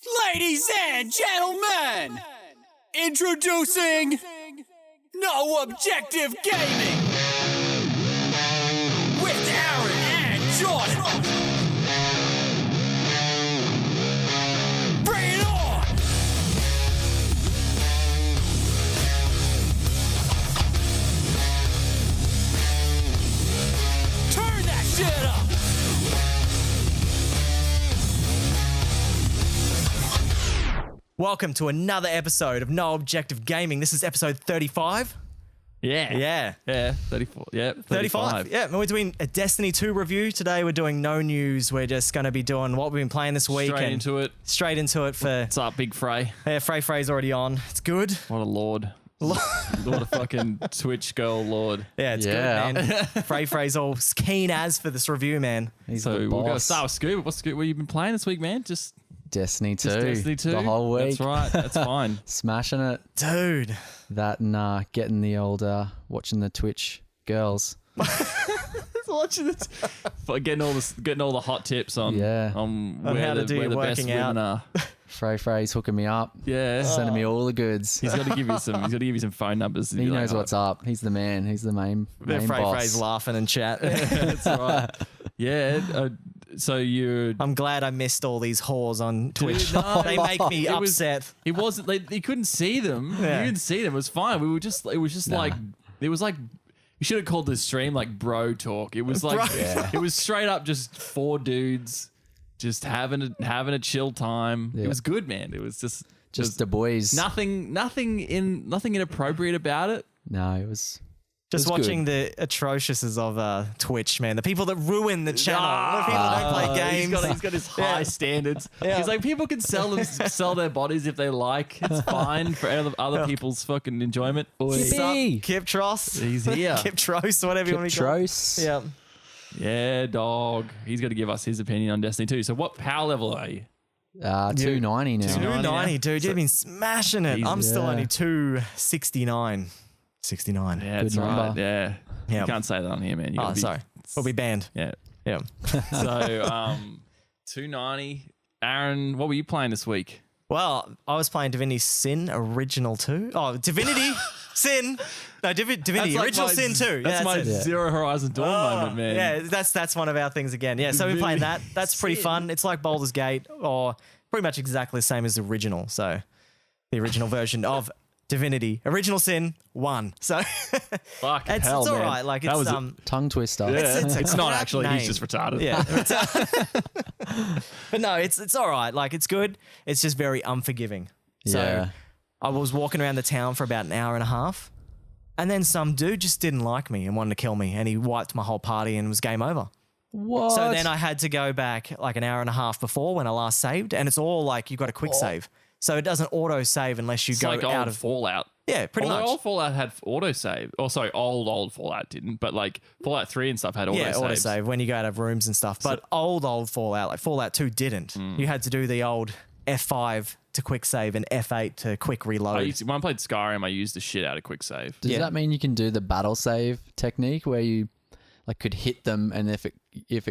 Ladies and gentlemen, introducing No Objective Gaming with Aaron and Jordan. Bring it on! Turn that shit up! Welcome to another episode of No Objective Gaming. This is episode 35. Yeah. 34. Yeah, 35. Yeah, we're doing a Destiny 2 review. Today we're doing no news. We're just going to be doing what we've been playing this week. Straight into it. Straight into it for... What's up, Big Frey? Yeah, Frey's already on. It's good. What a lord. What a fucking Twitch girl lord. Yeah, it's good, man. Frey's all keen as for this review, man. He's So the we're going to boss. start with Scoop. What have you been playing this week, man? Just Destiny 2. Destiny 2? The whole week. That's right. That's fine. Smashing it. Dude. That and getting the old, watching the Twitch girls. Watching it. Getting all the hot tips on On where how to the, do where your the best working women are. Frey's hooking me up. Yeah. Sending me all the goods. He's got to give you some. He's got to give you some phone numbers. He knows what's up. He's the man. He's the main Frey's boss. laughing and chat. That's right. Yeah. So you're. I'm glad I missed all these whores on Twitch. no, They make me it was- upset. It wasn't. Like, you couldn't see them. Yeah. You didn't see them. It was fine. We were just. It was just like. It was like. You should have called this stream like bro talk. It was like. Bro. Yeah. It was straight up just four dudes, just having a chill time. Yeah. It was good, man. It was just the boys. nothing inappropriate about it. No, it was. Just It's watching the atrociousnesses of Twitch, man. The people that ruin the channel. The people that don't play games. He's got his high standards. Yeah. He's like, people can sell their bodies if they like. It's fine for other people's fucking enjoyment. What's up, Yippee! Kip Tross? He's here. Kip Tross, whatever you want to call it. Tros. Yeah. Yeah, dog. He's got to give us his opinion on Destiny 2. So what power level are you? 290 now. 290, dude. You've been smashing it. Easy. I'm still Yeah. only 269. 69. Yeah, that's Good right. number. Yeah. Yeah. You can't say that on here, man. You Oh, gotta be- sorry. We'll be banned. Yeah. Yeah. So, 290. Aaron, what were you playing this week? Well, I was playing Divinity Sin Original 2. Oh, Divinity Sin. No, Divinity like Original my- Sin 2. That's my it. Zero Horizon Dawn moment, man. Yeah, that's one of our things again. Yeah, so we're playing that. That's pretty fun. It's like Baldur's Gate, or pretty much exactly the same as the original. So the original version of Divinity Original Sin 1. So Fuck it's hell, all man. right. Like That it's was Tongue twister. Yeah. it's a It's not crap actually. name. He's just retarded. Yeah. But no, it's all right. Like it's good. It's just very unforgiving. So Yeah. I was walking around the town for about an hour and a half, and then some dude just didn't like me and wanted to kill me, and he wiped my whole party and it was game over. What? So then I had to go back like an hour and a half before when I last saved, and it's all like you've got a quick save. So it doesn't auto save unless you It's go like out old of Fallout. Yeah, pretty Although much. old Fallout had autosave. Oh, sorry, old Fallout didn't. But like Fallout 3 and stuff had autosave. Yeah, autosave when you go out of rooms and stuff. But old Fallout, like Fallout 2 didn't. You had to do the old F5 to quick save and F8 to quick reload. When I played Skyrim, I used the shit out of quick save. Does yeah. that mean you can do the battle save technique where you like could hit them and if it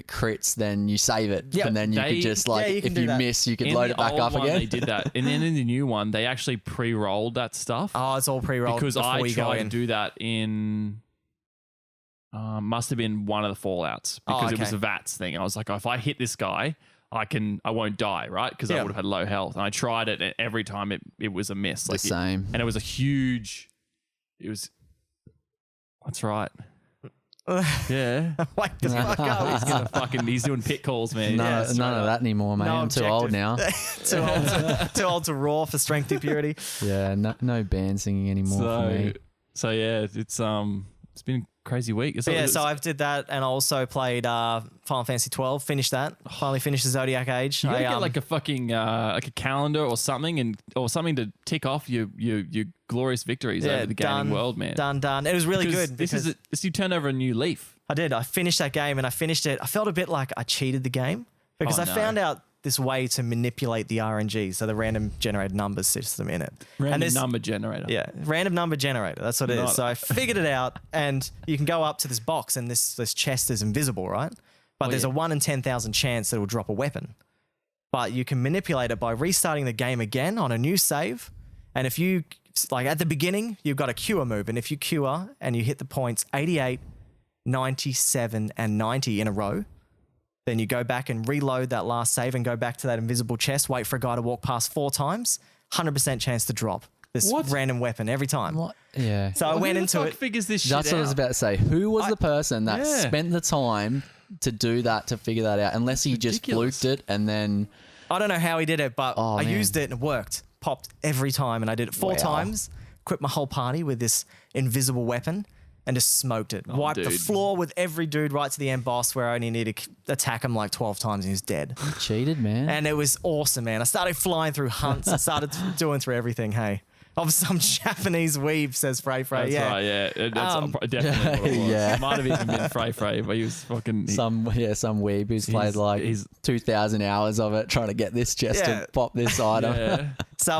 crits then you save it Yeah, and then you they- could just like yeah, you can if do you that. miss you could In load the it back old up one, again. They did that, and then in the new one, they actually pre-rolled that stuff. Oh, it's all pre-rolled because before I you go tried to in. do that in. Must have been one of the Fallouts because it was okay. a VATS thing. I was like, if I hit this guy, I won't die, right? Because I Yeah. would have had low health. And I tried it, and every time it was a miss. The same. And it was a huge. It was. That's right. Yeah. Wake the fuck up. He's doing pit calls, man. None, Yeah, none straight of up. that anymore, mate. No I'm too old objective. now. too old to roar for strength and purity. Yeah, no band singing anymore for me. So yeah, it's been a crazy week. But yeah, so I did that and I also played Final Fantasy 12, finished that. Finally finished the Zodiac Age. you gotta I, get like a fucking like a calendar or something to tick off your glorious victories over the gaming world, man. Done. It was really good because you turn over a new leaf. I did. I finished that game and I finished it. I felt a bit like I cheated the game because Oh, I no. found out this way to manipulate the RNG, so the random generated numbers system in it. And Random there's- number generator. Yeah, random number generator. That's what it Not- is. So I figured it out, and you can go up to this box, and this chest is invisible, right? But there's yeah. a 1 in 10,000 chance that it will drop a weapon. but you can manipulate it by restarting the game again on a new save. And if you, like at the beginning, you've got a cure move. And if you cure and you hit the points 88, 97, and 90 in a row, then you go back and reload that last save and go back to that invisible chest, wait for a guy to walk past 4 times, 100% chance to drop this random weapon every time. What? Yeah. So I went into it. Figures this shit That's what I was out? about to say. Who was the person that Yeah. spent the time to do that, to figure that out? Unless he just Ridiculous. fluked it and then... I don't know how he did it, but Oh, I man. used it and it worked. Popped every time, and I did it 4 Wow. times. Equipped my whole party with this invisible weapon and just smoked it. Wiped the dude. floor with every dude right to the end boss where I only need to attack him like 12 times and he's dead. Cheated, man. And it was awesome, man. I started flying through hunts. I started doing through everything. Hey, I'm some Japanese weeb, says Frey Frey. That's Yeah. right, yeah. That's definitely what it was. Yeah. It might have even been Frey Frey, but he was fucking... some weeb who's played like he's- 2,000 hours of it trying to get this chest Yeah. to pop this item. yeah. So,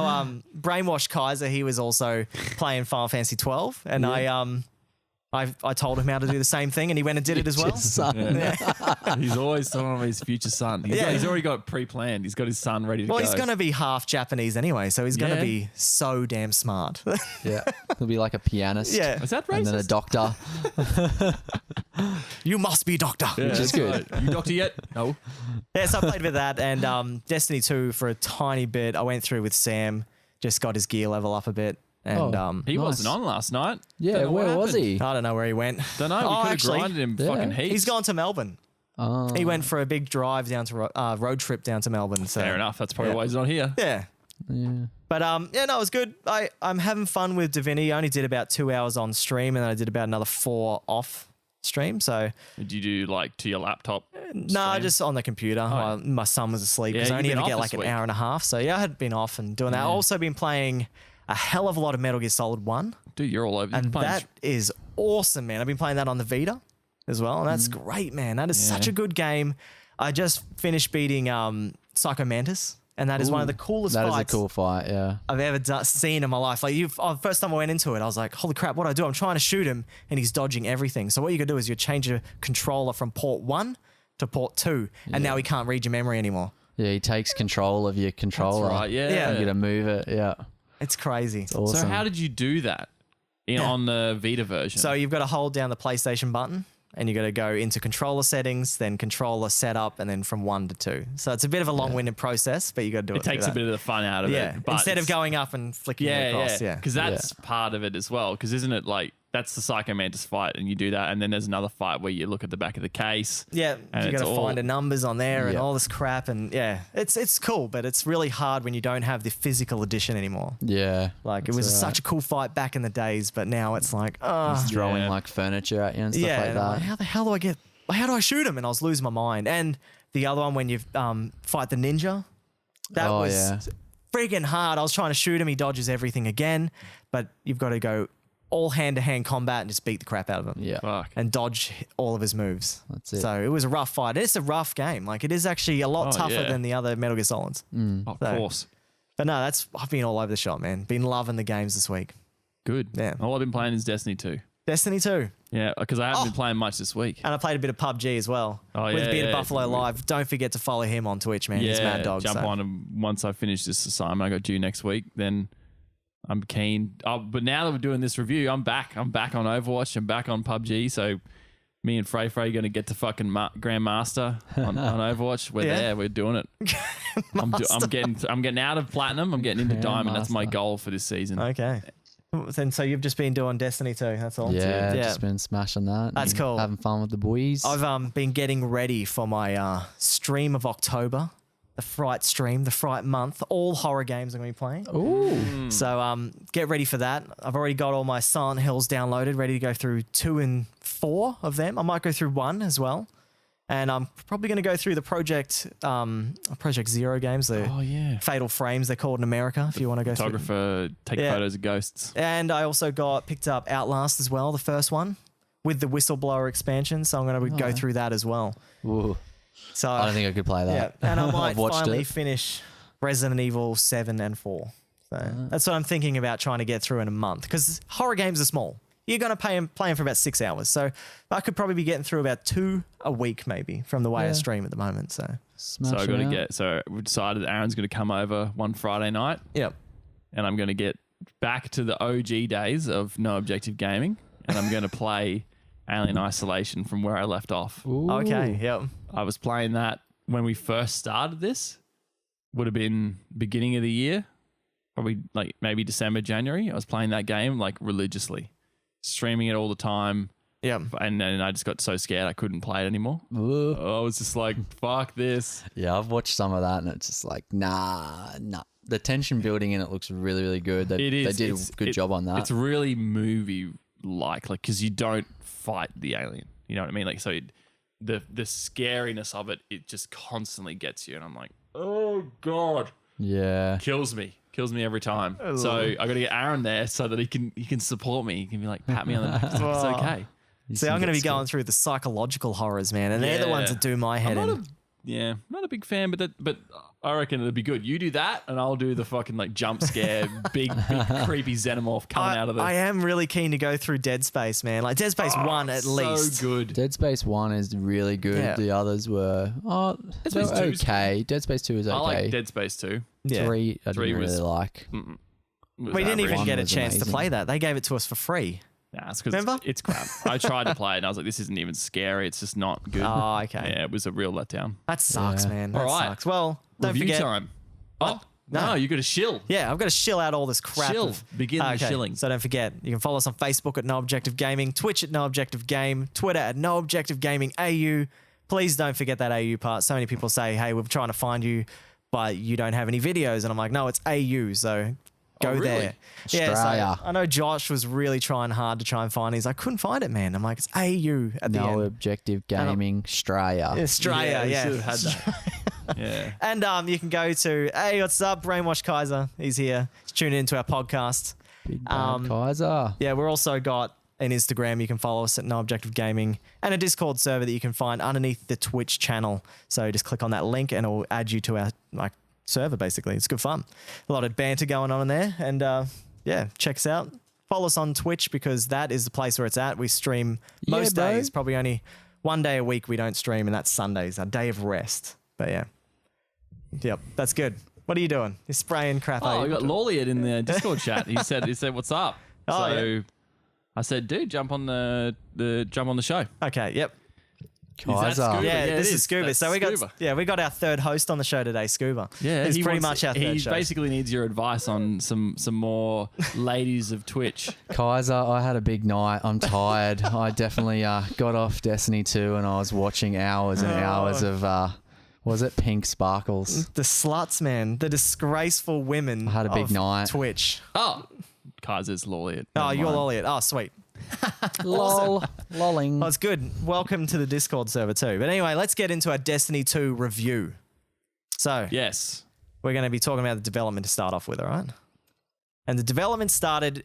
Brainwash Kaiser, he was also playing Final Fantasy 12, and I told him how to do the same thing, and he went and did it as well. Just son. He's always talking about his future son. He's already got it pre-planned. He's got his son ready to Well, go. he's going to be half Japanese anyway, so he's going to Yeah. be so damn smart. Yeah. He'll be like a pianist. Yeah. Is that And then a racist? doctor. You must be doctor. Yeah, Which is that's good. right. You doctor yet? No. Yeah, so I played with that, and Destiny 2 for a tiny bit. I went through with Sam, just got his gear level up a bit. And Oh. He Nice. wasn't on last night. Yeah, Don't know what where was happened. he? I don't know where he went. Don't know. We Oh, could have actually, grinded him yeah. fucking heaps. He's gone to Melbourne. Oh. He went for a big drive down to road trip down to Melbourne. So Fair enough. That's probably Yeah. why he's not here. Yeah. Yeah. But yeah, no, it was good. I'm having fun with Divinity. I only did about 2 hours on stream, and then I did about another 4 off stream. So Did you do like to your laptop? no, stream? just on the computer. While my son was asleep Yeah, because I you've only been ever off get this like an week. hour and a half. So yeah, I had been off and doing that. I've also been playing a hell of a lot of Metal Gear Solid 1. Dude, you're all over. And Playing- that is awesome, man. I've been playing that on the Vita as well, and Mm. that's great, man. That is such a good game. I just finished beating Psycho Mantis, and that is one of the coolest That is a fights cool fight, yeah. I've ever seen in my life. Like first time I went into it, I was like, "Holy crap! What do I do? I'm trying to shoot him, and he's dodging everything." So what you could do is you change your controller from port 1 to port 2, and now he can't read your memory anymore. Yeah, he takes control of your controller. right, yeah. Yeah. You gotta move it, yeah. It's crazy. Awesome. So how did you do that on the Vita version? So you've got to hold down the PlayStation button, and you got to go into controller settings, then controller setup, and then from 1 to 2. So it's a bit of a long-winded process, but you got to do it. it takes a bit of the fun out of yeah. it. But Instead of it's- going up and flicking it across. Yeah. Because that's part of it as well. Because isn't it like that's the Psycho Mantis fight, and you do that, and then there's another fight where you look at the back of the case. Yeah, And you got it's to all- find the numbers on there and Yeah. all this crap, and yeah, it's cool, but it's really hard when you don't have the physical edition anymore. Yeah. Like it was such a cool fight back in the days, but now it's like, Throwing Yeah. like furniture at you and stuff yeah, like and I'm that. like, how the hell do I get? How do I shoot him? And I was losing my mind. And the other one when you fight the ninja, that Oh, was yeah. friggin' hard. I was trying to shoot him, he dodges everything again, but you've got to go all hand-to-hand combat and just beat the crap out of him. Yeah. Fuck. And dodge all of his moves. That's it. So it was a rough fight. It's a rough game. Like it is actually a lot Oh, tougher yeah. than the other Metal Gear Solids. Of So- course. But no, I've been all over the shop, man. Been loving the games this week. Good. Yeah. All I've been playing is Destiny 2. Destiny 2. Yeah, because I haven't been playing much this week. And I played a bit of PUBG as well. Oh, with yeah, Beat of yeah. Buffalo Live. Don't forget to follow him on Twitch, man. He's Mad Dog. jump so. on him once I finish this assignment. I got due next week. Then I'm keen. Oh, but now that we're doing this review, I'm back. I'm back on Overwatch. I'm back on PUBG. So me and Frey going to get to fucking Grandmaster on Overwatch. We're Yeah. there. We're doing it. I'm getting out of platinum. I'm getting into diamond. That's my Grandmaster. goal for this season. Okay. Then so you've just been doing Destiny 2. That's all. Yeah, Yeah. just been smashing that. That's and cool. Having fun with the boys. I've been getting ready for my stream of October, the Fright stream, the Fright month. All horror games I'm going to be playing. Ooh. So get ready for that. I've already got all my Silent Hills downloaded, ready to go through 2 and 4 of them. I might go through 1 as well. And I'm probably going to go through the Project Zero games, the Oh yeah. Fatal Frames, they're called in America, if you want to go through. Photographer take Yeah. photos of ghosts. And I also picked up Outlast as well, the first one, with the Whistleblower expansion. So I'm going to go through that as well. Ooh. So I don't think I could play yeah, that. and I I've might watched finally it. finish Resident Evil 7 and 4. So that's what I'm thinking about trying to get through in a month, because horror games are small. You're going to play them for about 6 hours. So I could probably be getting through about 2 a week maybe from the way I Yeah. stream at the moment. So Smash so I got to it out. get. So we decided Aaron's going to come over one Friday night, Yep. and I'm going to get back to the OG days of No Objective Gaming, and I'm going to play Alien Isolation from where I left off. Ooh. Okay. Yep. I was playing that when we first started this. Would have been beginning of the year, probably like maybe December, January. I was playing that game like religiously, streaming it all the time. Yep. And then I just got so scared I couldn't play it anymore. Ooh. I was just like, fuck this. Yeah, I've watched some of that and it's just like, nah. The tension building in it looks really, really good. They It is. did a good job on that. It's really movie-like, because you don't fight the alien. You know what I mean? Like, so the scariness of it, it just constantly gets you. And I'm like, oh, God. Yeah. Kills me every time. So I got to get Aaron there so that he can support me. He can be like, pat me on the back. It's okay. See, I'm going to be going through the psychological horrors, man, and they're the ones that do my head in. Not a big fan, but I reckon it'll be good. You do that, and I'll do the fucking like jump scare, big creepy xenomorph coming out of the. I am really keen to go through Dead Space, man. Like Dead Space 1 at least. So good. Dead Space 1 is really good. Yeah. The others were Dead Space 2 is okay. Dead Space 2 is okay. I like Dead Space 2. Yeah. 3 I Three didn't was- really like. We didn't even One get a was chance to amazing. play that. They gave it to us for free. Nah, it's because Remember? it's crap. I tried to play it and I was like, this isn't even scary. It's just not good. Oh, okay. Yeah, it was a real letdown. That sucks, Yeah. man. That All right. sucks. Well, don't Review forget. time. What? Oh, no, you got to shill. Yeah, I've got to shill out all this crap. Shill. of- Begin the shilling. So don't forget, you can follow us on Facebook at No Objective Gaming, Twitch at No Objective Game, Twitter at No Objective Gaming AU. Please don't forget that AU part. So many people say, hey, we're trying to find you, but you don't have any videos. And I'm like, no, it's AU. So go really? there. Yeah, Australia. so I know Josh was really trying hard to try and find these. I couldn't find it, man. I'm like, it's AU at the No end. Objective Gaming Australia. Australia, you yeah. should have had that. Yeah. And you can go to, hey, what's up? Brainwash Kaiser. He's here. He's tuning into our podcast. Big bad Kaiser. Yeah, we're also got an Instagram. You can follow us at No Objective Gaming, and a Discord server that you can find underneath the Twitch channel. So just click on that link and it'll add you to our server, basically. It's good fun. A lot of banter going on in there. And yeah, check us out. Follow us on Twitch because that is the place where it's at. We stream Yeah, most bro. days, probably only one day a week we don't stream, and that's Sundays, our day of rest. But yeah. Yep, that's good. What are you doing? You're spraying crap. Oh, are I you? got Lawliet in the Discord chat. He said, what's up? Oh, so yeah. I said, dude, jump on the show. Okay, yep. Kaiser. Scuba? Yeah, Yeah, this it is is. Scuba. That's So Scuba. we got our third host on the show today, Scuba. Yeah, he's he pretty wants- much our third He show. basically needs your advice on some more ladies of Twitch. Kaiser, I had a big night. I'm tired. I definitely got off Destiny 2 and I was watching hours and hours of, was it Pink Sparkles? The sluts, man. The disgraceful women. I had a big of night. Twitch. Oh, Kaiser's Lawliet. Oh, Never you're mind. Lolliot. Oh, sweet. Lol. Lolling. Oh, it's good. Welcome to the Discord server too. But anyway, let's get into our Destiny 2 review. So Yes. we're going to be talking about the development to start off with, all right? And the development started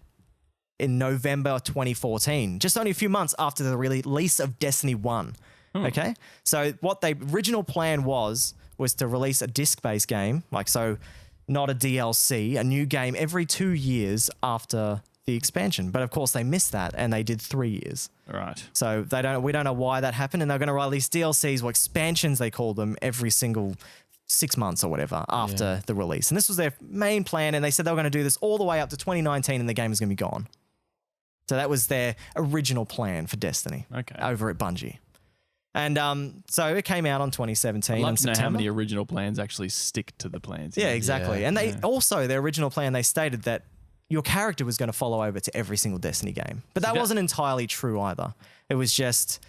in November 2014, just only a few months after the release of Destiny 1. Okay? So what the original plan was to release a disc-based game, not a DLC, a new game every 2 years after the expansion. But of course they missed that and they did 3 years. Right. So we don't know why that happened, and they're going to release DLCs or expansions, they call them, every single 6 months or whatever after the release. And this was their main plan, and they said they were going to do this all the way up to 2019, and the game is going to be gone. So that was their original plan for Destiny. Okay. Over at Bungie. And so it came out on 2017 I'd in love to know how September. many original plans actually stick to the plans. Yeah, exactly. Yeah, And they also, their original plan, they stated that your character was going to follow over to every single Destiny game. But that wasn't entirely true either. It was just,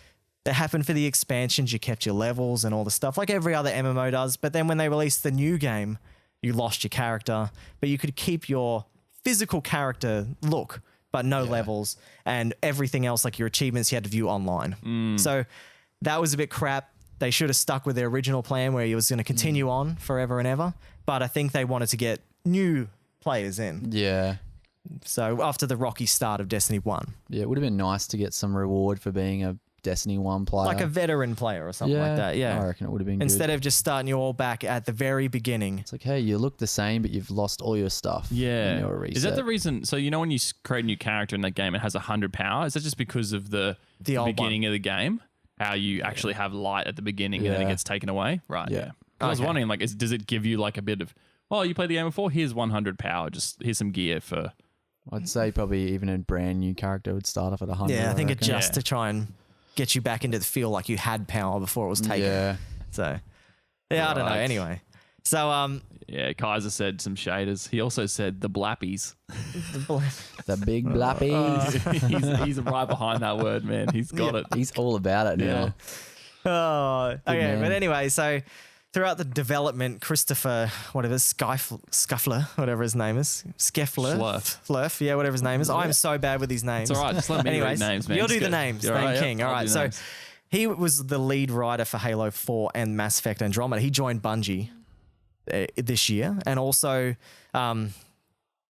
it happened for the expansions, you kept your levels and all the stuff, like every other MMO does. But then when they released the new game, you lost your character, but you could keep your physical character look, but no levels, and everything else, like your achievements, you had to view online. So that was a bit crap. They should have stuck with their original plan where it was going to continue on forever and ever. But I think they wanted to get new players in. Yeah. So after the rocky start of Destiny 1, Yeah, it would have been nice to get some reward for being a Destiny 1 player. like a veteran player or something like that. I Yeah. reckon it would have been Instead good. of just starting you all back at the very beginning. It's like, hey, you look the same, but you've lost all your stuff. Yeah. You know, a Is that reset. the reason? So, you know, when you create a new character in that game, it has 100 power. Is that just because of the old beginning of the game? How you actually have light at the beginning and then it Yeah. gets taken away? Right. Yeah. 'Cause I was Okay. wondering, like, does it give you like a bit of, oh, you played the game before? Here's 100 power. Just here's some gear for. I'd say probably even a brand new character would start off at 100. Yeah, I think it reckon. just Yeah. to try and get you back into the feel like you had power before it was taken. Yeah. So, yeah, I don't know. Right. Anyway, so Yeah, Kaiser said some shaders. He also said the blappies. The big blappies. he's right behind that word, man. He's got it. He's all about it now. Oh, okay. man. But anyway, so throughout the development, Christopher, whatever, Scuffler, whatever his name is, Skeffler, Flurf, yeah, whatever his name is. I'm so bad with these names. It's all right. Just let me read Anyways, names, man. you'll Just do the go. names, You're Thank right, King. yep, All I'll right, do so names. he was the lead writer for Halo 4 and Mass Effect Andromeda. He joined Bungie this year, and also,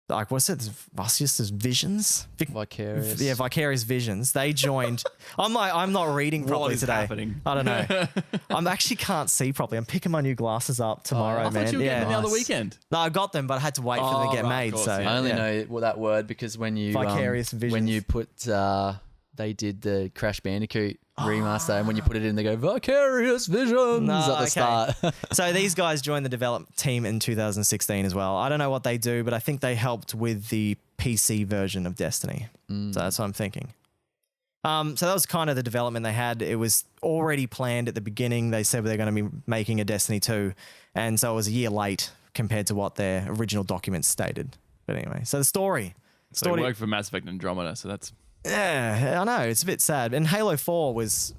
like, what's it? Vicarious Visions? Vicarious. Yeah, Vicarious Visions. They joined. I'm not reading What properly is today. happening? I don't know. I'm actually can't see properly. I'm picking my new glasses up tomorrow, I man. thought you were yeah. getting them the other weekend. No, I got them, but I had to wait for them to get right, made. of course, So yeah. I only yeah. know what that word because when you Vicarious when Visions. you put they did the Crash Bandicoot remaster and when you put it in they go Vicarious Visions No, at the okay. start. So these guys joined the development team in 2016 as well. I don't know what they do, but I think they helped with the PC version of Destiny. So that's what I'm thinking. So that was kind of the development they had. It was already planned at the beginning. They said they're going to be making a Destiny 2, and so it was a year late compared to what their original documents stated. But anyway, so the story. So he worked for Mass Effect Andromeda, so that's Yeah, I know. It's a bit sad. And Halo 4 was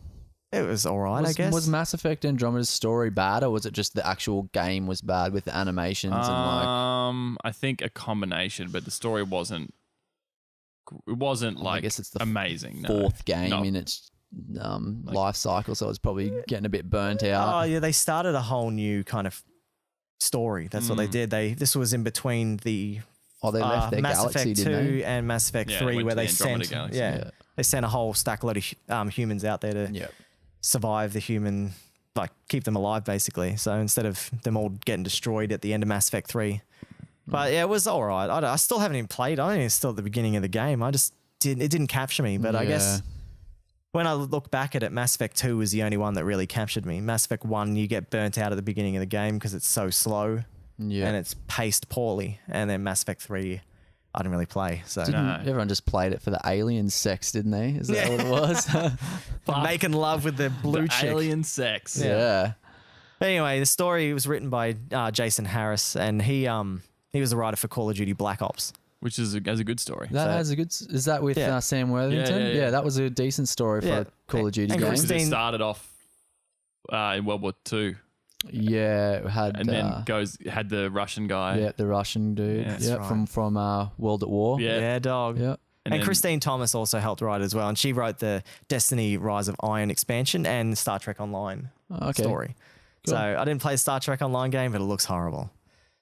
all right, I guess. Was Mass Effect Andromeda's story bad or was it just the actual game was bad with the animations and like I think a combination, but the story wasn't. It wasn't like guess it's the amazing. No. fourth game No. in its life cycle, so it's probably getting a bit burnt out. Oh yeah, they started a whole new kind of story. That's what they did. This was in between the They left their Mass galaxy, Effect 2 didn't they? and Mass Effect Yeah, 3, went where to they the Andromeda sent galaxy. Yeah. they sent a whole stack load of humans out there to Yeah. survive the human, like keep them alive basically. So instead of them all getting destroyed at the end of Mass Effect 3. But yeah, it was all right. I still haven't even played. I think it's still at the beginning of the game. It didn't capture me. But I guess when I look back at it, Mass Effect 2 was the only one that really captured me. Mass Effect 1, you get burnt out at the beginning of the game because it's so slow Yeah. and it's paced poorly. And then Mass Effect 3, I didn't really play. So Everyone just played it for the alien sex, didn't they? Is that what it was? making love with the blue The chick. alien sex. yeah. Anyway, the story was written by Jason Harris, and he was the writer for Call of Duty Black Ops. Which is a good story. That has a good. Is that with Yeah. Sam Worthington? Yeah. that was a decent story for Yeah. a Call of Duty And game. Because it Christine- started off in World War II, Yeah, it had and then had the Russian guy. the Russian dude. Yeah, Yeah, that's right. from World at War. Yeah. Yeah, dog. Yeah. And then- Christine Thomas also helped write as well, and she wrote the Destiny Rise of Iron expansion and Star Trek Online Okay. story. Cool. So I didn't play the Star Trek Online game, but it looks horrible.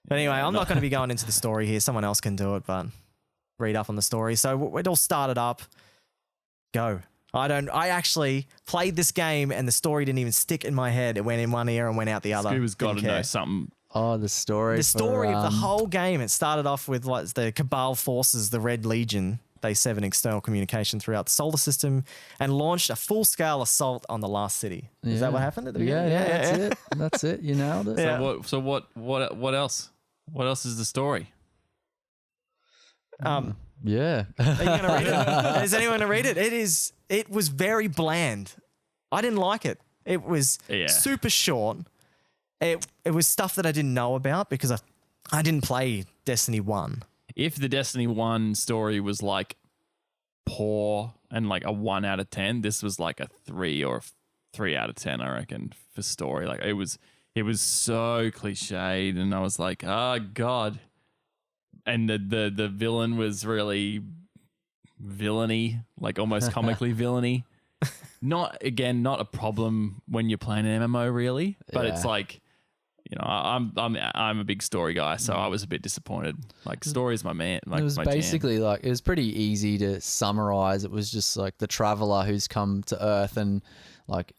But anyway, I'm not going to be going into the story here. Someone else can do it, but read up on the story. So it all started up. Go. I actually played this game and the story didn't even stick in my head. It went in one ear and went out the other. Scuba's got to Didn't know care. something. Oh, the story. The story for, of the whole game. It started off with like the Cabal forces, the Red Legion. They severed external communication throughout the solar system and launched a full-scale assault on the last city. Is that what happened at the beginning? That's it. That's it. You nailed it. Yeah. So what else? What else is the story? Yeah. Are you going to read it? Is anyone going to read it? It was very bland. I didn't like it. It was super short. It was stuff that I didn't know about because I didn't play Destiny 1. If the Destiny 1 story was like poor and like a 1 out of 10, this was like a 3 or a 3 out of 10, I reckon, for story. Like it was so cliched, and I was like, oh God. And the villain was really villainy, like almost comically villainy. Not a problem when you're playing an MMO, really, but it's Yeah. like, you know, I'm a big story guy, so I was a bit disappointed. Like story is my man. Like It was my jam. basically like it was pretty easy to summarize. It was just like the traveler who's come to Earth and like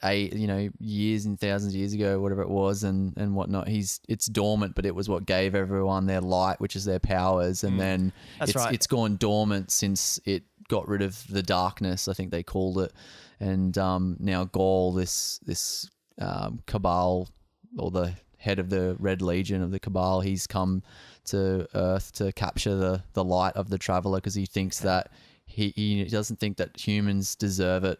years and thousands of years ago, whatever it was, and whatnot. It's dormant, but it was what gave everyone their light, which is their powers, and then That's right. it's gone dormant since it got rid of the darkness, I think they called it, and now Gaul, this Cabal or the head of the Red Legion of the Cabal. He's come to Earth to capture the light of the Traveler because he thinks that he doesn't think that humans deserve it.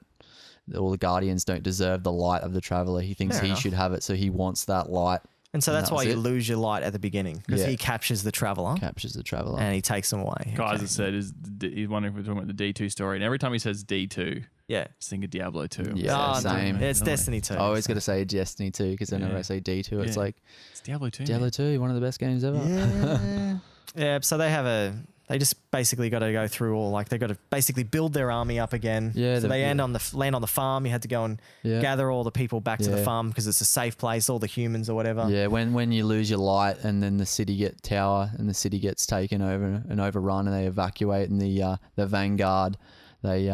All the Guardians don't deserve the light of the Traveler. He thinks Fair he enough. should have it, so he wants that light. And so that's that why was you it. lose your light at the beginning because Yeah. he captures the Traveler Captures the Traveler. and he takes them away. Guys Okay. have said he's wondering if we're talking about the D2 story, and every time he says D2, Yeah. just think of Diablo 2. Yeah, Oh, no. same. It's Destiny 2. I always so. got to say Destiny 2 because whenever Yeah. I say D2, it's Yeah. like It's Diablo 2. Diablo man. 2, one of the best games ever. Yeah. Yeah, so they just basically got to go through all, like, they got to basically build their army up again. Yeah, So they yeah. land on the farm. You had to go and Yeah. gather all the people back to the Yeah. farm because it's a safe place, all the humans or whatever. Yeah, when you lose your light and then the city gets taken over and overrun and they evacuate and the Vanguard they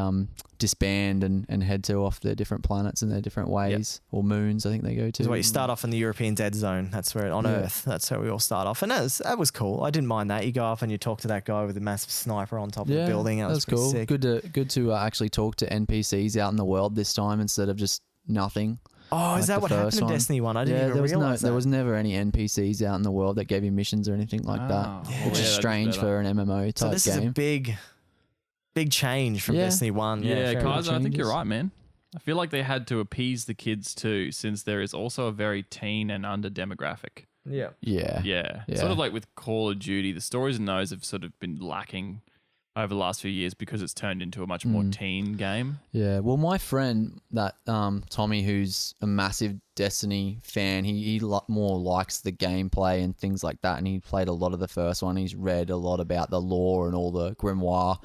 disband and head to off their different planets and their different ways or moons I think they go to. Is where you start off in the European Dead Zone. That's where on Yeah. Earth. That's where we all start off, and that was cool. I didn't mind that. You go off and you talk to that guy with a massive sniper on top of the building. That was pretty cool. sick. Good to actually talk to NPCs out in the world this time instead of just nothing. Oh, is like that the what happened first in one. Destiny 1? I didn't even there was realize that. there was never any NPCs out in the world that gave you missions or anything like Oh, that, yeah, which is that's strange better. for an MMO type so this game. is a big change from Yeah. Destiny 1. Yeah, fair enough. Kaiser, I think you're changes. right, man. I feel like they had to appease the kids too, since there is also a very teen and under demographic. Yeah. Yeah. Yeah. Yeah. Sort of like with Call of Duty, the stories and those have sort of been lacking over the last few years because it's turned into a much more teen game. Yeah, well, my friend, that Tommy, who's a massive Destiny fan, he more likes the gameplay and things like that, and he played a lot of the first one. He's read a lot about the lore and all the grimoire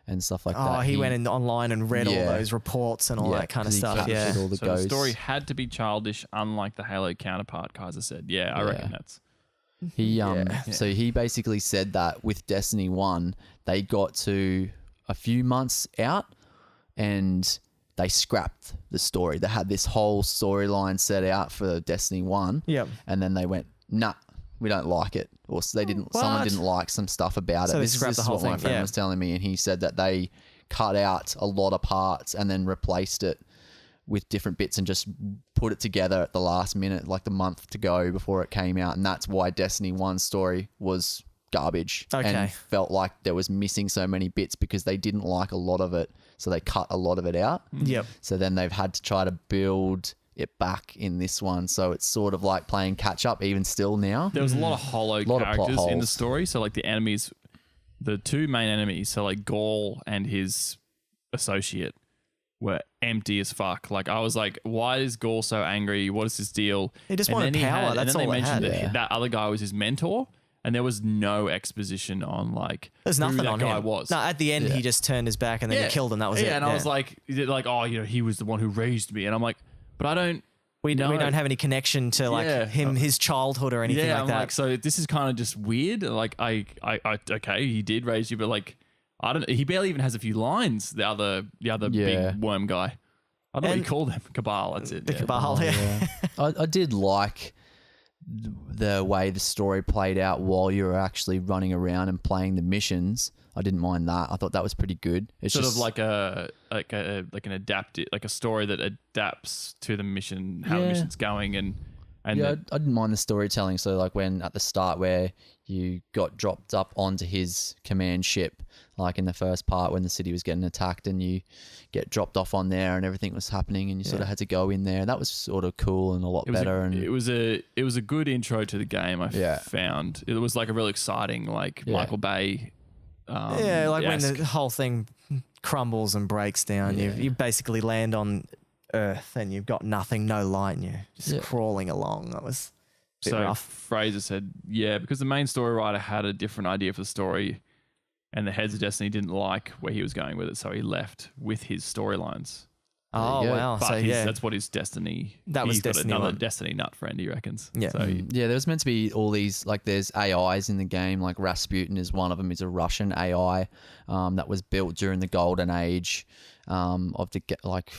and stuff like that. Oh, he went in online and read all Yeah. those reports and all Yeah, that kind of 'cause he stuff. captured Yeah. all the So ghosts. the story had to be childish, unlike the Halo counterpart, Kaiser said. Yeah, I reckon that's... He so he basically said that with Destiny 1, they got to a few months out and they scrapped the story. They had this whole storyline set out for Destiny 1. Yep. And then they went, "Nah, we don't like it." Or they didn't someone What? didn't like some stuff about So it. they This scrapped is the whole what my thing, friend yeah. was telling me, and he said that they cut out a lot of parts and then replaced it with different bits and just put it together at the last minute, like the month to go before it came out. And that's why Destiny 1's story was garbage Okay. and felt like there was missing so many bits because they didn't like a lot of it. So they cut a lot of it out. Yep. So then they've had to try to build it back in this one. So it's sort of like playing catch up even still now. There was a lot of hollow Lot of plot characters in the holes. story. So like the enemies, the two main enemies, so like Gaul and his associate were empty as fuck. Like I was like, why is Gaul so angry? What is his deal? He just And wanted then power. and That's then all they they mentioned had. that Yeah. that other guy was his mentor, and there was no exposition on like There's who nothing that on guy him. was. No, at the end, he just turned his back and then he killed him. That was it. And I was like, oh, you know, he was the one who raised me, and I'm like, but I don't. we know. don't have any connection to like Yeah. his childhood or anything Yeah, like I'm that. like, so this is kind of just weird. Like, I, okay, he did raise you, but like, I don't. He barely even has a few lines. The other Yeah. big worm guy. I don't know what And- you call them. Cabal. That's it. the yeah. Cabal, yeah. I did like the way the story played out while you were actually running around and playing the missions. I didn't mind that. I thought that was pretty good. It's Sort just of like an adapted, like a story that adapts to the mission, how the Yeah. mission's going, and yeah, that- I didn't mind the storytelling. So like when at the start where you got dropped up onto his command ship, like in the first part when the city was getting attacked and you get dropped off on there and everything was happening and you sort of had to go in there. That was sort of cool and a lot it was better. a, And it was a good intro to the game. I Yeah. found it was like a real exciting, like Yeah. Michael Bay. Yeah, like when esque. the whole thing crumbles and breaks down, you basically land on Earth and you've got nothing, no light, and you're just Yeah. crawling along. That was a bit So rough. Fraser said, yeah, because the main story writer had a different idea for the story, and the heads of Destiny didn't like where he was going with it, so he left with his storylines. Oh, go. wow. But So, yeah. that's what his Destiny. That was he's got Destiny another 1. Destiny nut friend, he reckons. Yeah. So yeah, there was meant to be all these, like there's AIs in the game, like Rasputin is one of them, is a Russian AI that was built during the golden age of the, like,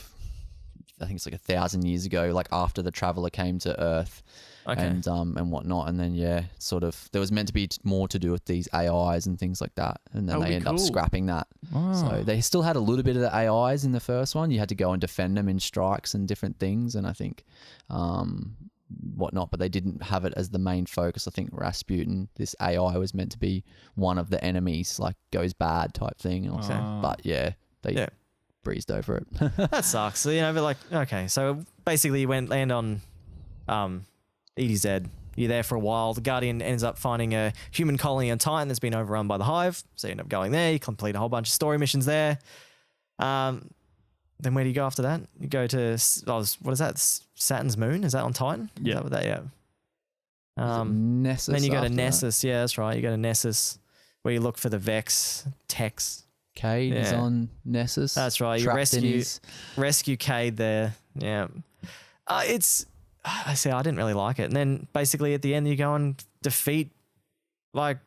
I think it's like 1,000 years ago, like after the Traveler came to Earth. Okay. And whatnot, and then sort of there was meant to be more to do with these AIs and things like that, and then That would they be end up cool. scrapping that. So they still had a little bit of the AIs in the first one. You had to go and defend them in strikes and different things, and I think whatnot, but they didn't have it as the main focus. I think Rasputin, this AI, was meant to be one of the enemies, like goes bad type thing. But yeah, they breezed over it. That sucks. So, you know, but like, okay, so basically you land on EDZ. You're there for a while. The Guardian ends up finding a human colony on Titan that's been overrun by the Hive. So you end up going there. You complete a whole bunch of story missions there. Then where do you go after that? You go to, what is that? Saturn's moon? Is that on Titan? Yeah. Is that what that, yeah. Nessus. Then you go to after Nessus. Yeah, that's right. You go to Nessus where you look for the Vex Techs. that? Cade is Yeah. on Nessus. That's right. You Trapped in rescue Cade there. Yeah. I didn't really like it. And then basically at the end you go and defeat like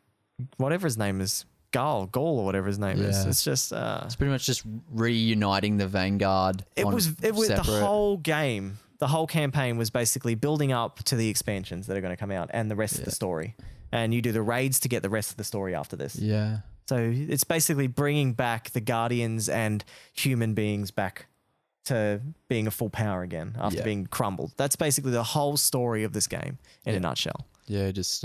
whatever his name is. Gaul or whatever his name is. Yeah. It's just It's pretty much just reuniting the Vanguard. it was the separate. whole game. The whole campaign was basically building up to the expansions that are going to come out and the rest of the story. And you do the raids to get the rest of the story after this. Yeah. So it's basically bringing back the Guardians and human beings back to being a full power again after being crumbled. That's basically the whole story of this game in a nutshell. Yeah, just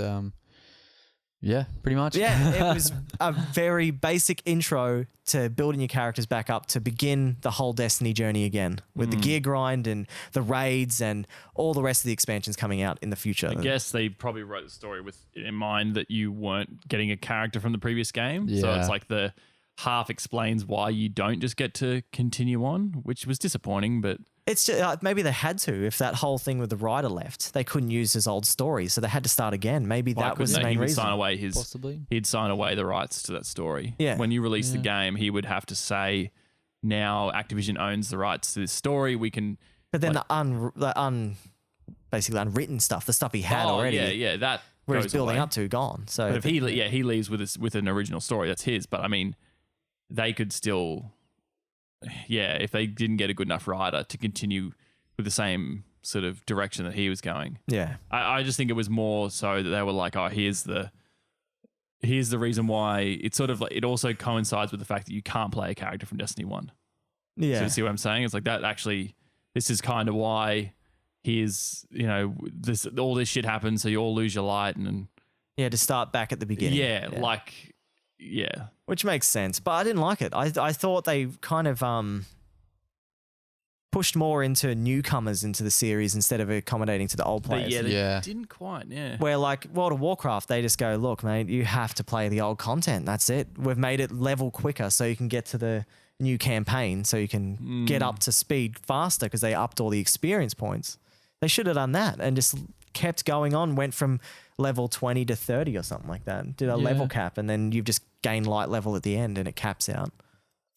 yeah, pretty much. Yeah, it was a very basic intro to building your characters back up to begin the whole Destiny journey again with the gear grind and the raids and all the rest of the expansions coming out in the future. I guess they probably wrote the story with in mind that you weren't getting a character from the previous game. So Yeah. it's like the half explains why you don't just get to continue on, which was disappointing, but It's just, maybe they had to. If that whole thing with the writer left, they couldn't use his old story, so they had to start again. Maybe why that was the couldn't they? main He would reason. sign away his Possibly. he'd sign away the rights to that story. Yeah. When you release the game, he would have to say, now Activision owns the rights to this story. We can But then basically unwritten stuff, the stuff he had already, Yeah, that where goes he's building away. up to, gone. So But if he leaves with an original story, that's his. But I mean, they could still, if they didn't get a good enough writer to continue with the same sort of direction that he was going, yeah, I just think it was more so that they were like, oh, here's the reason why. It's sort of like, it also coincides with the fact that you can't play a character from Destiny 1. yeah. So you see what I'm saying? It's like that actually, this is kind of why here's, all this shit happens, so you all lose your light and Yeah, to start back at the beginning. yeah. Which makes sense, but I didn't like it. I thought they kind of pushed more into newcomers into the series instead of accommodating to the old players. They Yeah. didn't quite, yeah. Where like World of Warcraft, they just go, look, mate, you have to play the old content. That's it. We've made it level quicker so you can get to the new campaign, so you can get up to speed faster because they upped all the experience points. They should have done that and just kept going on, went from level 20 to 30 or something like that. Did a level cap, and then you've just gained light level at the end and it caps out.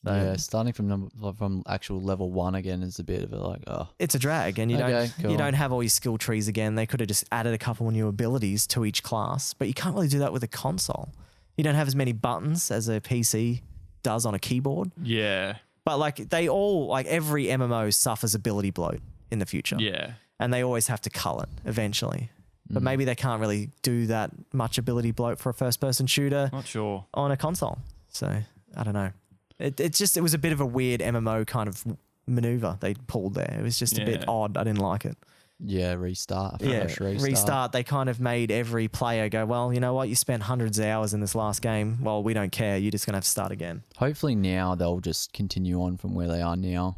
So Yeah, starting from actual level 1 again is a bit of a like, oh. it's a drag, and you Cool. don't have all your skill trees again. They could have just added a couple of new abilities to each class, but you can't really do that with a console. You don't have as many buttons as a PC does on a keyboard. Yeah. But like every MMO suffers ability bloat in the future. Yeah. And they always have to cull it eventually. But maybe they can't really do that much ability bloat for a first person shooter Not sure. on a console. So I don't know. It was a bit of a weird MMO kind of maneuver they pulled there. It was just a bit Yeah. odd. I didn't like it. Yeah, restart. a Yeah, fresh restart. They kind of made every player go, well, you know what? You spent hundreds of hours in this last game. Well, we don't care. You're just going to have to start again. Hopefully now they'll just continue on from where they are now.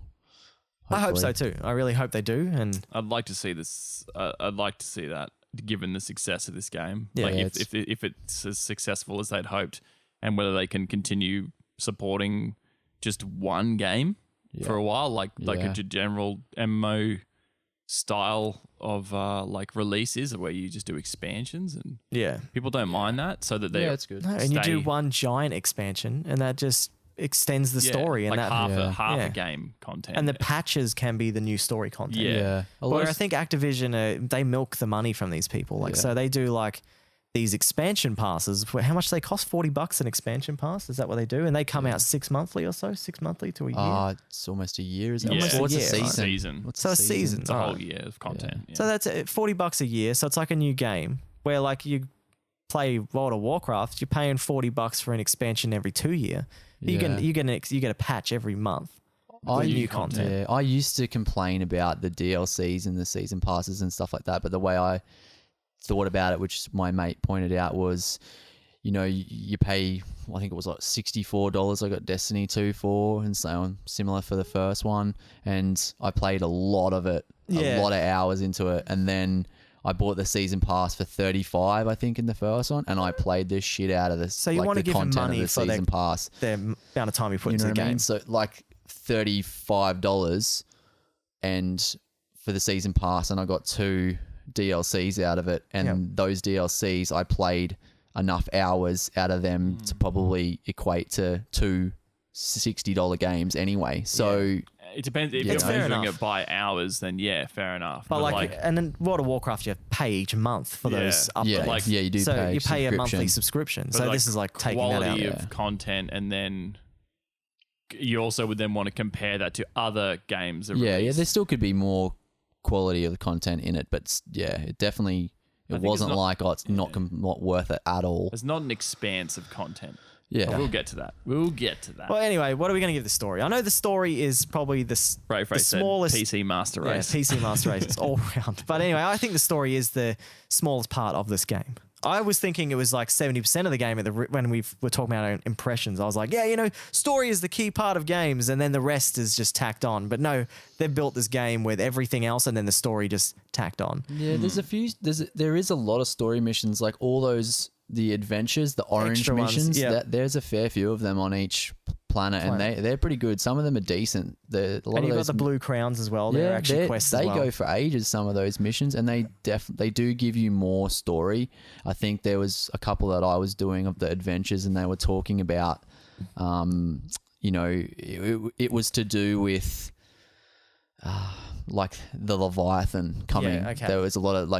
I hope so Hopefully. too. I really hope they do. And I'd like to see this. I'd like to see that, given the success of this game. Yeah, like yeah, if it's as successful as they'd hoped, and whether they can continue supporting just one game for a while, like Yeah. a general MMO style of like releases where you just do expansions, and yeah. people don't mind that, so that they Yeah, it's good. No, and you do Stay- one giant expansion and that just extends the story. And like that half Yeah. a game content, and the patches can be the new story content. Yeah. Where I think Activision, they milk the money from these people. Like, so they do like these expansion passes. How much they cost? $40 an expansion pass. Is that what they do? And they come out 6 monthly or so, 6 monthly to a year. It's almost a year, isn't it? Yeah. What's Almost a a year, season? Season. What's So a season. it's a whole Alright. year of content. Yeah. So that's $40 a year. So it's like a new game where like you play World of Warcraft, you're paying $40 for an expansion every 2 year. You Yeah. get a patch every month. with new new content. Yeah, I used to complain about the DLCs and the season passes and stuff like that, but the way I thought about it, which my mate pointed out, was, you know, you pay, I think it was like $64 I got Destiny 2 for, and so on, similar for the first one, and I played a lot of it, Yeah. a lot of hours into it, and then I bought the season pass for $35, I think, in the first one, and I played the shit out of this. So you want to give them content money of the for season pass. the amount of time you put You into know the what I game. mean? So like $35 and for the season pass, and I got 2 DLCs out of it, and Yep. those DLCs I played enough hours out of them to probably equate to 2 $60 games anyway. So It depends. If Yeah, you're fair measuring enough. it by hours, then yeah, fair enough. But like, and then World of Warcraft, you pay each month for Yeah. those updates. yeah, like- yeah, you do so pay you pay a monthly subscription. subscription. but So like this is like taking that out. quality Yeah. of content, and then you also would then want to compare that to other games. That Yeah, released. there still could be more quality of the content in it, but yeah, it definitely I think it's wasn't not- like, oh, it's not worth it at all. There's not an expanse of content. Yeah. But we'll get to that. We'll get to that. Well, anyway, what are we going to give the story? I know the story is probably the Brave Race said smallest PC Master yeah, Race. PC Master Race. It's all round. But anyway, I think the story is the smallest part of this game. I was thinking it was like 70% of the game when we were talking about our impressions. I was like, yeah, you know, story is the key part of games, and then the rest is just tacked on. But no, they've built this game with everything else, and then the story just tacked on. Yeah, there's a few. There is a lot of story missions, like all those the adventures, the orange Extra ones, missions. yeah. There's a fair few of them on each planet, and they're pretty good. Some of them are decent. A lot And of you've got those, the blue crowns as well. They're actually quests they as well. go for ages. Some of those missions, and they do give you more story. I think there was a couple that I was doing of the adventures, and they were talking about, you know, it was to do with. Like the Leviathan coming. Yeah, okay. There was a lot of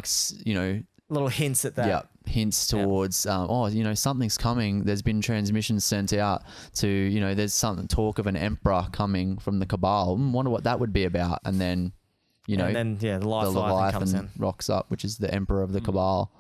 you know, Little hints at that. yeah, hints towards, you know, something's coming. There's been transmissions sent out to, you know, there's something talk of an emperor coming from the Cabal. Wonder what that would be about. And then, you know, And then, yeah, the the Leviathan comes in. Leviathan rocks up, which is the emperor of the Cabal.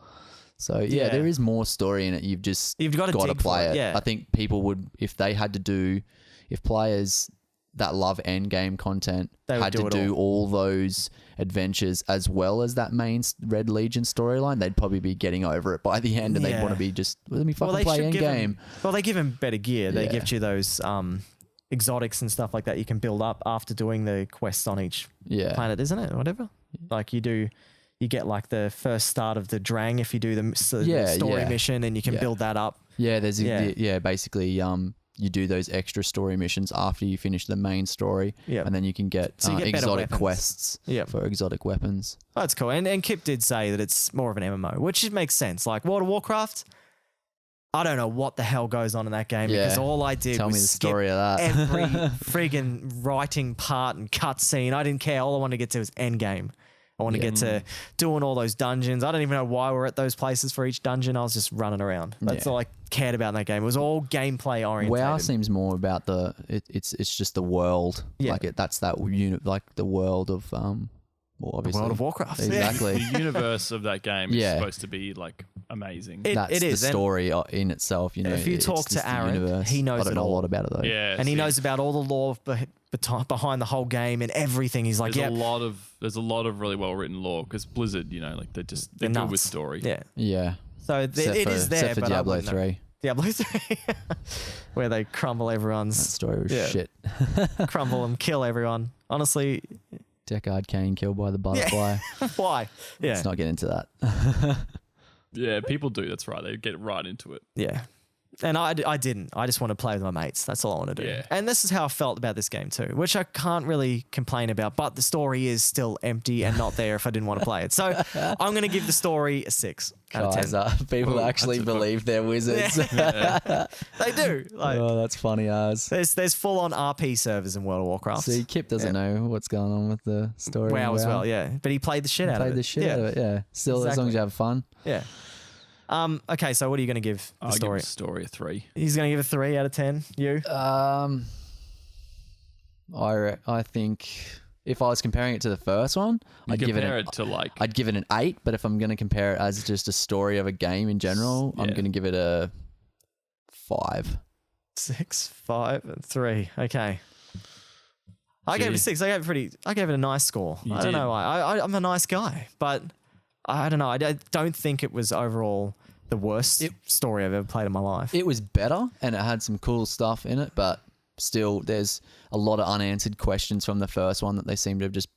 So yeah, Yeah. there is more story in it. You've You've got to got to dig for play it. Yeah. I think people would, if they had to do, if players that love endgame content They would had do to it do all those adventures as well as that main Red Legion storyline, they'd probably be getting over it by the end, and they'd Yeah. want to be just, let me fucking play should give endgame. him, well, they give him better gear. They Yeah. give you those exotics and stuff like that you can build up after doing the quests on each Yeah. planet, isn't it? Or whatever. Like you get like the first start of the Drang if you do the story yeah. mission, and you can Yeah. build that up. Yeah, there's Yeah. basically you do those extra story missions after you finish the main story, Yeah. and then you can get, So you get better exotic weapons. quests Yeah. for exotic weapons. That's cool. And Kip did say that it's more of an MMO, which makes sense. Like World of Warcraft, I don't know what the hell goes on in that game Yeah. because all I did Tell was me the skip story of that. every friggin' writing part and cutscene. I didn't care. All I wanted to get to was endgame. I want to get to doing all those dungeons. I don't even know why we're at those places for each dungeon. I was just running around. That's Yeah. all I cared about in that game. It was all gameplay oriented. WoW seems more about it's just the world. Yeah. Like that's that unit, like the world of well, obviously World of Warcraft. Exactly. The universe of that game is Yeah. supposed to be like amazing. That's it is. the And- story in itself. You know, If you it's talk to just the Aaron, universe. he knows I don't it know a all. lot about it though. Yeah, And he see, knows about all the lore behind the whole game and everything. He's like, There's yeah, a lot of really well written lore because Blizzard, you know, like they're they're good nuts. with story. Yeah. Yeah. So it is there, except for but I Diablo wouldn't know. 3. Diablo 3, where they crumble That everyone's, story was Yeah. shit. crumble and kill everyone. Honestly, Deckard Cain killed by the butterfly. why? Yeah. Let's not get into that. Yeah, people do. That's right. They get right into it. Yeah. And I didn't. I just want to play with my mates. That's all I want to do. Yeah. And this is how I felt about this game too, which I can't really complain about. But the story is still empty and not there if I didn't want to play it. So I'm going to give the story a 6 out of 10. Guys, people Oh, actually that's a- believe they're wizards. They do. Like, Oh, that's funny as. there's full on RP servers in World of Warcraft. See, Kip doesn't know what's going on with the story. in WoW as well, yeah. But he played the shit out of it. Played the shit yeah. out of it, yeah. Still, as long Exactly. as you have fun. Yeah. Okay, so what are you going to give the I'll story? give the story a 3. He's going to give a 3 out of 10. You? I think if I was comparing it to the first one, You I'd give it compare an, it to like I'd give it an 8. But if I'm going to compare it as just a story of a game in general, I'm Yeah. going to give it a 5. 6, 5, and 3. Okay. I gave it a Gee. 6. I gave it a nice score. You I don't did. know why. I'm a nice guy, but I don't know. I don't think it was overall the worst story I've ever played in my life. It was better and it had some cool stuff in it, but still there's a lot of unanswered questions from the first one that they seem to have just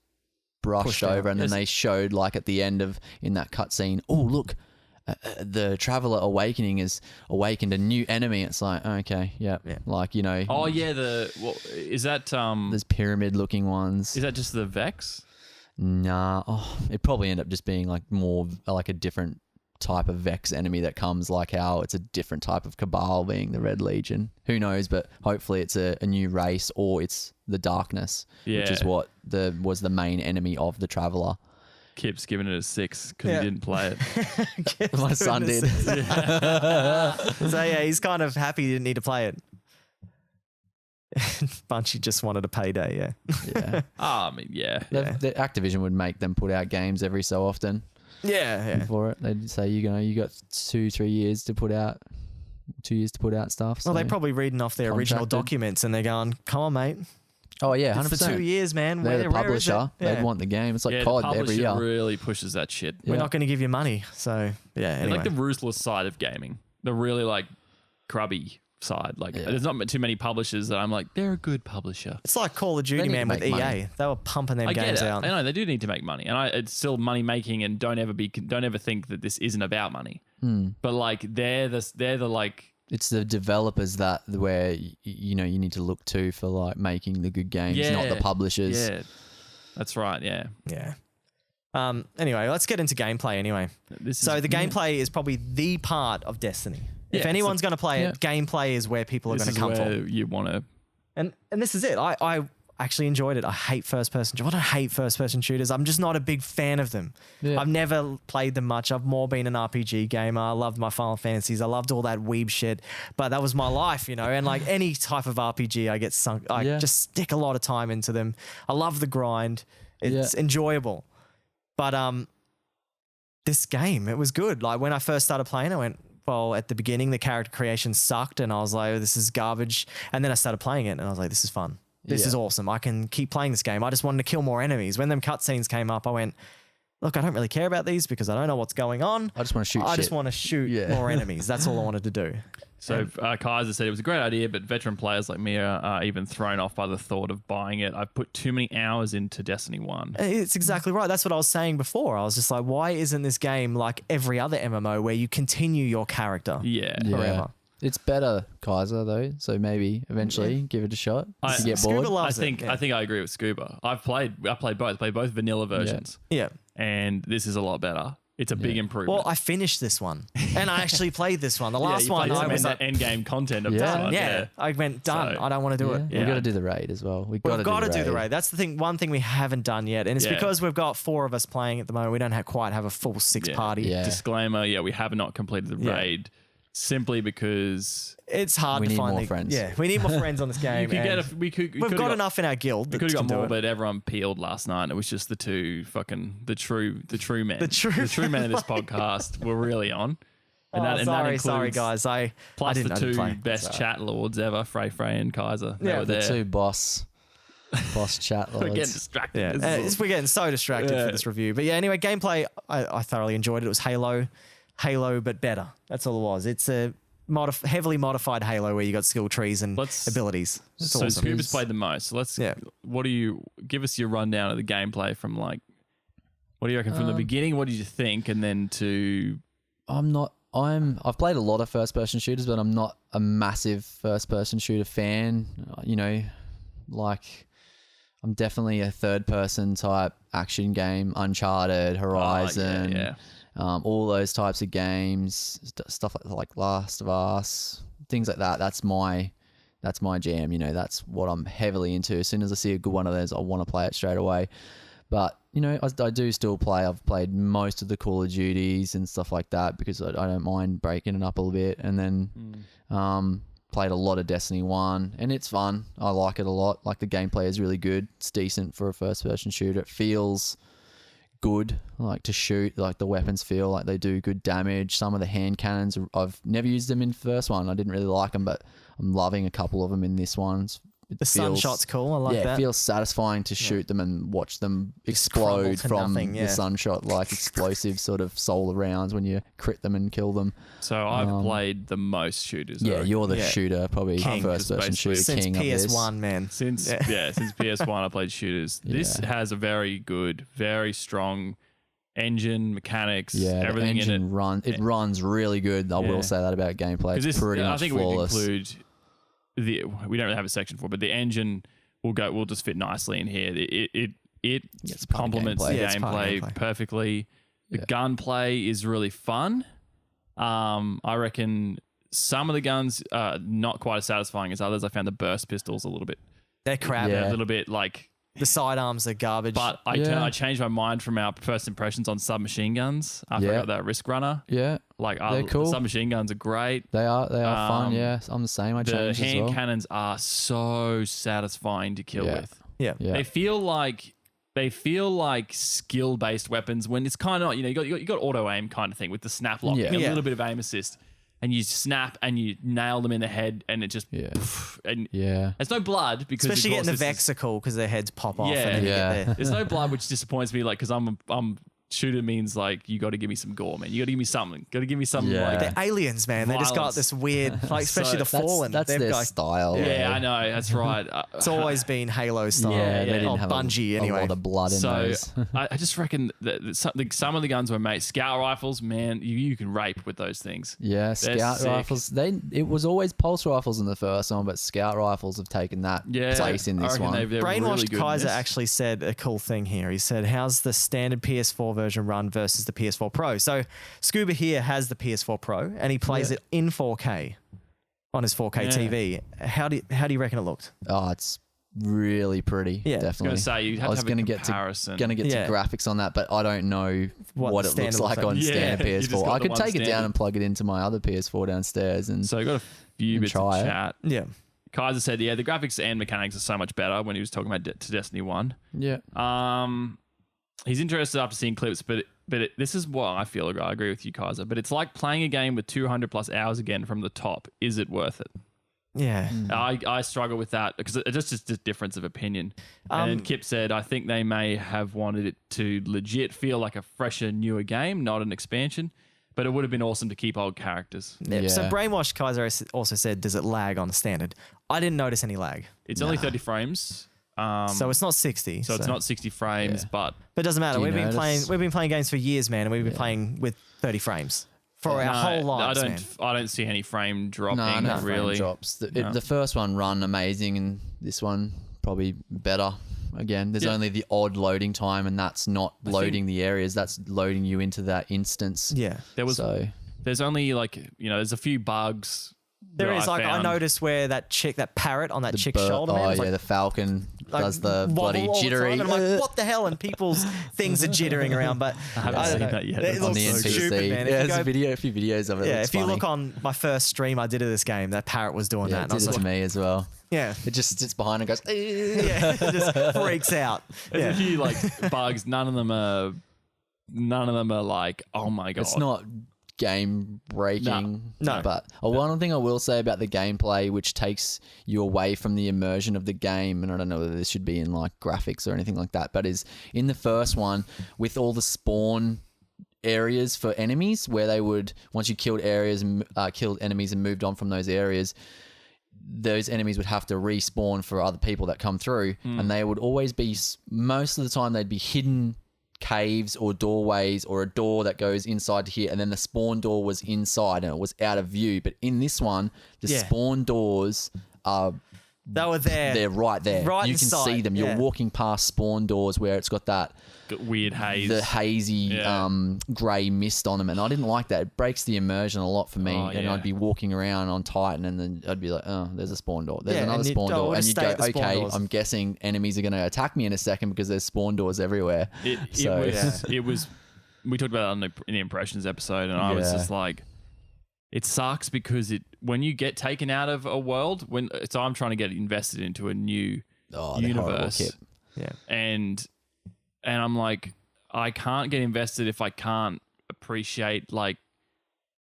brushed Pushed out. over, and then they showed like at the end of in that cutscene, oh look, the Traveler Awakening has awakened a new enemy. It's like, okay, yeah. Like, you know, Oh yeah, is that there's pyramid looking ones. is that just the Vex? Nah, it probably end up just being like more like a different type of Vex enemy that comes, like how it's a different type of Cabal being the Red Legion. Who knows? But hopefully it's a new race, or it's the Darkness, which is Yeah. what was the main enemy of the Traveler. Kip's giving it a 6 because Yeah. he didn't play it. My son did. So yeah, he's kind of happy he didn't need to play it. Bungie just wanted a payday, yeah. Yeah. I mean, yeah. The Activision would make them put out games every so often Yeah. for it. They'd say, you got 2-3 years to put out, 2 years to put out stuff. Well, so- they're probably reading off their original Contracted. documents and they're going, come on, mate. Oh yeah, It's 100%. for 2 years, man. They're the Where is it? publisher. Yeah. They'd want the game. It's like Yeah, the COD every publisher year. really pushes that shit. We're Yeah. not going to give you money. So, yeah, They're anyway. like the ruthless side of gaming. The really like grubby side. Like there's not too many publishers that I'm like, they're a good publisher. It's like Call of Duty, need to man, with make EA. money. They were pumping them I get games it. out. I know they do need to make money, and it's still money making. And don't ever think that this isn't about money. But like they're the like It's the developers where you need to look to for like making the good games, not the publishers. Yeah, that's right. Yeah, Yeah. Anyway, let's get into gameplay anyway. So the gameplay is probably the part of Destiny. Yeah, If anyone's going to play it, gameplay is where people are this going is to come where from. you want to. And this is it. I actually enjoyed it. I hate first person. I don't hate first person shooters. I'm just not a big fan of them. Yeah. I've never played them much. I've more been an RPG gamer. I loved my Final Fantasies. I loved all that weeb shit. But that was my life, And like any type of RPG, I get sunk. I just stick a lot of time into them. I love the grind. It's enjoyable. But this game, it was good. Like when I first started playing, I went, well, at the beginning, the character creation sucked, and I was like, oh, this is garbage. And then I started playing it, and I was like, this is fun. This is awesome. I can keep playing this game. I just wanted to kill more enemies. When them cutscenes came up, I went, look, I don't really care about these because I don't know what's going on. I just want to shoot I shit. just want to shoot more enemies. That's all I wanted to do. So Kaiser said it was a great idea, but veteran players like me are even thrown off by the thought of buying it. I've put too many hours into Destiny 1. It's exactly right. That's what I was saying before. I was just like, why isn't this game like every other MMO where you continue your character Yeah. forever? It's better, Kaiser, though. So maybe eventually give it a shot. If you get Scuba bored. loves I think it. Yeah. I think I agree with Scuba. I played both. I played both vanilla versions, Yeah. and this is a lot better. It's a big improvement. Well, I finished this one and I actually played this one. The Yeah, last you one played I some was like, end game content of Yeah. this done. one. Yeah. I went, done. So- I don't want to do it. We've got to do the raid as well. We've got We've to do the raid. That's the thing. One thing we haven't done yet, and it's Yeah. because we've got 4 of us playing at the moment. We don't quite have a full 6 Yeah. party. Yeah. Disclaimer: yeah, we have not completed the Yeah. raid simply because It's hard We to need find more the- friends. Yeah, we need more friends on this game. you could and get we could we've got enough in our guild. We could have to got do more, it. but everyone peeled last night. And it was just the true men. The true men of this podcast were really on. And Oh, that sorry, includes guys. I plus didn't the know to two play. best chat lords ever, Frey and Kaiser. They Yeah, were The there. two boss chat We're getting lords. distracted. Yeah, This is we're getting so distracted Yeah. for this review. But yeah, anyway, gameplay, I thoroughly enjoyed it. It was Halo, but better. That's all it was. It's a heavily modified Halo where you got skill trees and Let's- abilities. It's so awesome. Scuba's played the most. So let's. Yeah. What do you give us your rundown of the gameplay from like? What do you reckon from the beginning? What did you think, and then to I've played a lot of first person shooters, but I'm not a massive first person shooter fan. Like I'm definitely a third person type action game, Uncharted, Horizon, yeah. All those types of games, stuff like Last of Us, things like that. That's my jam. That's what I'm heavily into. As soon as I see a good one of those, I want to play it straight away. But I do still play. I've played most of the Call of Duties and stuff like that because I don't mind breaking it up a little bit. And then played a lot of Destiny 1, and it's fun. I like it a lot. Like the gameplay is really good. It's decent for a first-person shooter. It feels good, like to shoot. Like the weapons feel like they do good damage. Some of the hand cannons, I've never used them in the first one. I didn't really like them, but I'm loving a couple of them in this one. It's it The sun feels- shot's cool. I like yeah, that. it feels satisfying to shoot them and watch them explode crumble to from nothing, the yeah. sunshot, like explosive sort of solar rounds when you crit them and kill them. So I've played the most shooters. I Yeah, reckon. you're the Yeah. shooter, probably King. first person Basically. shooter Since king of this. PS1, man. Since since PS1 I played shooters. This Yeah. has a very good, very strong engine, mechanics, Yeah, the everything in engine it. runs really good. I Yeah. will say that about gameplay. It's Because pretty I much think flawless. we include we don't really have a section for, but the engine will just fit nicely in here. It it's part of complements the gameplay. Yeah, it's part of gameplay gameplay. perfectly. The Yeah. gunplay is really fun. I reckon some of the guns are not quite as satisfying as others. I found the burst pistols a little bit, They're crap. Yeah. a little bit like. The sidearms are garbage. But Yeah. I changed my mind from our first impressions on submachine guns after I Yeah. got that Risk Runner. Yeah, Like, They're the cool. submachine guns are great. they are fun. Um, Yeah, I'm the same. I The changed as hand well. cannons are so satisfying to kill Yeah. with. yeah. Yeah. They feel like skill based weapons when it's kind of you got auto aim kind of thing with the snap lock, Yeah. a Yeah. little bit of aim assist, and you snap and you nail them in the head, and it just Yeah. and Yeah. there's no blood because Especially of course getting the this is- Vexicle because their heads pop off Yeah. and then you Yeah. get there. There's no blood, which disappoints me. Like, because I'm shooter means like you got to give me some gore, man. You got to give me something. Got to give me something. Yeah. Like, They're aliens, man. They just got Violence. this weird, like especially the So Fallen. That's They've their got, style. yeah, I know. That's right. it's always been Halo style. Yeah, they didn't or have Bungie a anyway. lot of blood in So those. I just reckon that some of the guns were made. Scout rifles, man, you can rape with those things. Yeah, scout sick. rifles. It was always pulse rifles in the first one, but scout rifles have taken that Yeah, place in I this reckon one. they're Brainwashed really good in Kaiser this. actually said a cool thing here. He said, how's the standard PS4 version run versus the PS4 Pro? So Scuba here has the PS4 Pro and he plays it in 4K on his 4K Yeah. TV. How do you reckon it looked? Oh, it's really pretty. Yeah. I was I was Definitely. gonna say you I have was to have gonna a get to comparison. Yeah. graphics on that, but I don't know What what the it looks standard like looks on like. Yeah, standard you just PS4. got I the could one take it down standard. and plug it into my other PS4 downstairs, and So I got a few And bits of try it. chat. Yeah. Kaiser said, yeah, the graphics and mechanics are so much better when he was talking about to Destiny 1. yeah, He's interested after seeing clips, but this is what I feel. I agree with you, Kaiser. But it's like playing a game with 200 plus hours again from the top. Is it worth it? Yeah. I struggle with that because it's just a difference of opinion. And Kip said, I think they may have wanted it to legit feel like a fresher, newer game, not an expansion. But it would have been awesome to keep old characters. Yeah. So Yeah. Brainwashed Kaiser also said, does it lag on standard? I didn't notice any lag. It's only 30 frames. So it's not 60. So it's not 60 frames, Yeah. but But it doesn't matter. Do you notice? We've been playing games for years, man, and we've been playing with 30 frames for our whole lives, man. I don't see any frame dropping no really. frame drops. No. The first one run amazing, and this one probably better. Again, there's Yeah. only the odd loading time, and that's not loading the areas. That's loading you into that instance. Yeah. There's only there's a few bugs. There that is, like, I found. noticed where that parrot on that chick's shoulder, man, Oh is yeah, like, the falcon like, does the wobble bloody all the jittery. time, and I'm like, what the hell? And people's things are jittering around, but I haven't don't seen know. that yet. It On on looks the NPC. stupid, man. If Yeah, you there's go- a few videos of it. yeah, It's if you funny. look on my first stream I did of this game, that parrot was doing yeah, that. it And I was did it like, to me as well. yeah. It just sits behind and goes. Yeah, it just freaks out. There's Yeah. a few like bugs. None of them are like, oh my god. It's not game breaking. No. But one thing I will say about the gameplay, which takes you away from the immersion of the game, and I don't know whether this should be in like graphics or anything like that, but is in the first one with all the spawn areas for enemies where they would, once you killed killed enemies and moved on from those areas, those enemies would have to respawn for other people that come through, and they would always be, most of the time they'd be hidden caves or doorways, or a door that goes inside to here, and then the spawn door was inside and it was out of view. But in this one, the Yeah. spawn doors are They were there. they're right there. Right you in can sight, see them. You're yeah. walking past spawn doors where it's got that weird haze. the hazy Yeah. grey mist on them, and I didn't like that. It breaks the immersion a lot for me. Oh, And yeah. I'd be walking around on Titan, and then I'd be like, oh, there's a spawn door. There's Yeah, another and spawn I door, would've and you stayed go, at the spawn okay, doors. I'm guessing enemies are going to attack me in a second because there's spawn doors everywhere. It was. We talked about it in the impressions episode, and I was Yeah. just like, it sucks because when you get taken out of a world, so I'm trying to get invested into a new Oh, they're horrible, universe, Kip. Yeah. and I'm like, I can't get invested if I can't appreciate like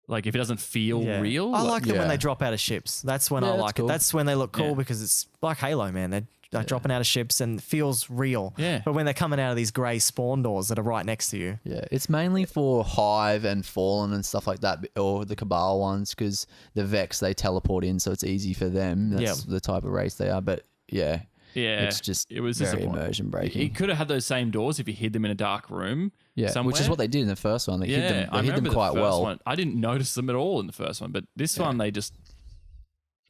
like if it doesn't feel real. I like them when Yeah. they drop out of ships. That's when I that's like cool. it. That's when they look cool Yeah. because it's like Halo, man. They're dropping out of ships and it feels real. Yeah. But when they're coming out of these grey spawn doors that are right next to you, Yeah, it's mainly for Hive and Fallen and stuff like that, or the Cabal ones, because the Vex, they teleport in, so it's easy for them. That's the type of race they are. But yeah, it's just it was very disappointing. immersion breaking. It could have had those same doors if you hid them in a dark room. Yeah, somewhere. which is what they did in the first one. They hid them, I hid them remember the quite first well. one. I didn't notice them at all in the first one, but this one they just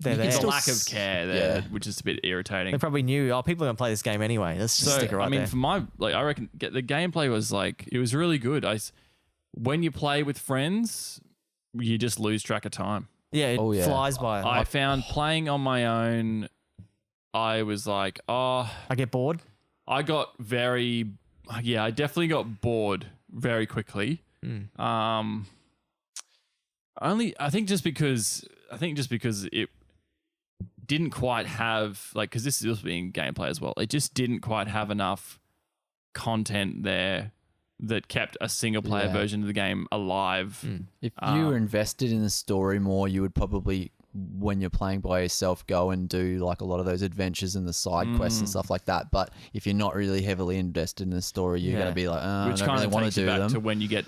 they're there's there. a lack of care there, Yeah. which is a bit irritating. They probably knew, people are going to play this game anyway. Let's just stick it right I mean, there. for my I reckon the gameplay was like it was really good. When you play with friends, you just lose track of time. Yeah, it Oh, yeah. flies by. I found playing on my own, I was like, I get bored. I got I definitely got bored very quickly. I think just because it didn't quite have because this is being gameplay as well. It just didn't quite have enough content there that kept a single player Yeah. version of the game alive. If you were invested in the story more, you would probably, when you're playing by yourself, go and do like a lot of those adventures and the side quests and stuff like that. But if you're not really heavily invested in the story, you're Yeah. going to be like, I Which don't kind really of want takes to you do back them. to when you get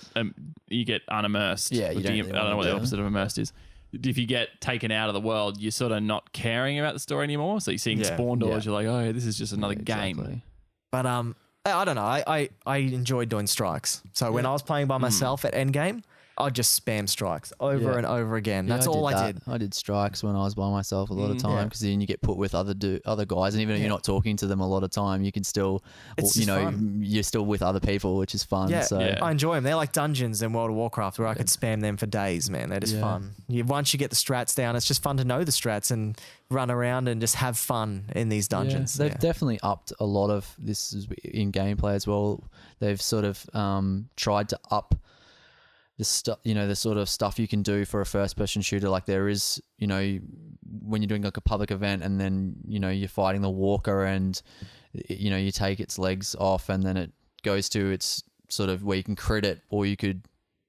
unimmersed. Yeah, you Which don't I really don't know wanna what the do opposite of immersed is. If you get taken out of the world, you're sort of not caring about the story anymore. So you're seeing Yeah. spawn doors, Yeah. you're like, oh, this is just another game. Exactly. But I don't know. I enjoyed doing strikes. So when I was playing by myself at endgame, I'd just spam strikes over Yeah. and over again. Yeah, That's all I that. did. I did strikes when I was by myself a lot of time because then you get put with other guys, and even though you're not talking to them a lot of time, you can still, It's just fun. you're still with other people, which is fun. Yeah, So Yeah. I enjoy them. They're like dungeons in World of Warcraft where I could spam them for days, man. They're just Yeah. fun. Once you get the strats down, it's just fun to know the strats and run around and just have fun in these dungeons. They've definitely upped a lot of this in gameplay as well. They've sort of tried to up the stuff, the sort of stuff you can do for a first-person shooter. Like there is, when you're doing like a public event and then you're fighting the walker and you take its legs off and then it goes to its sort of where you can crit it, or you could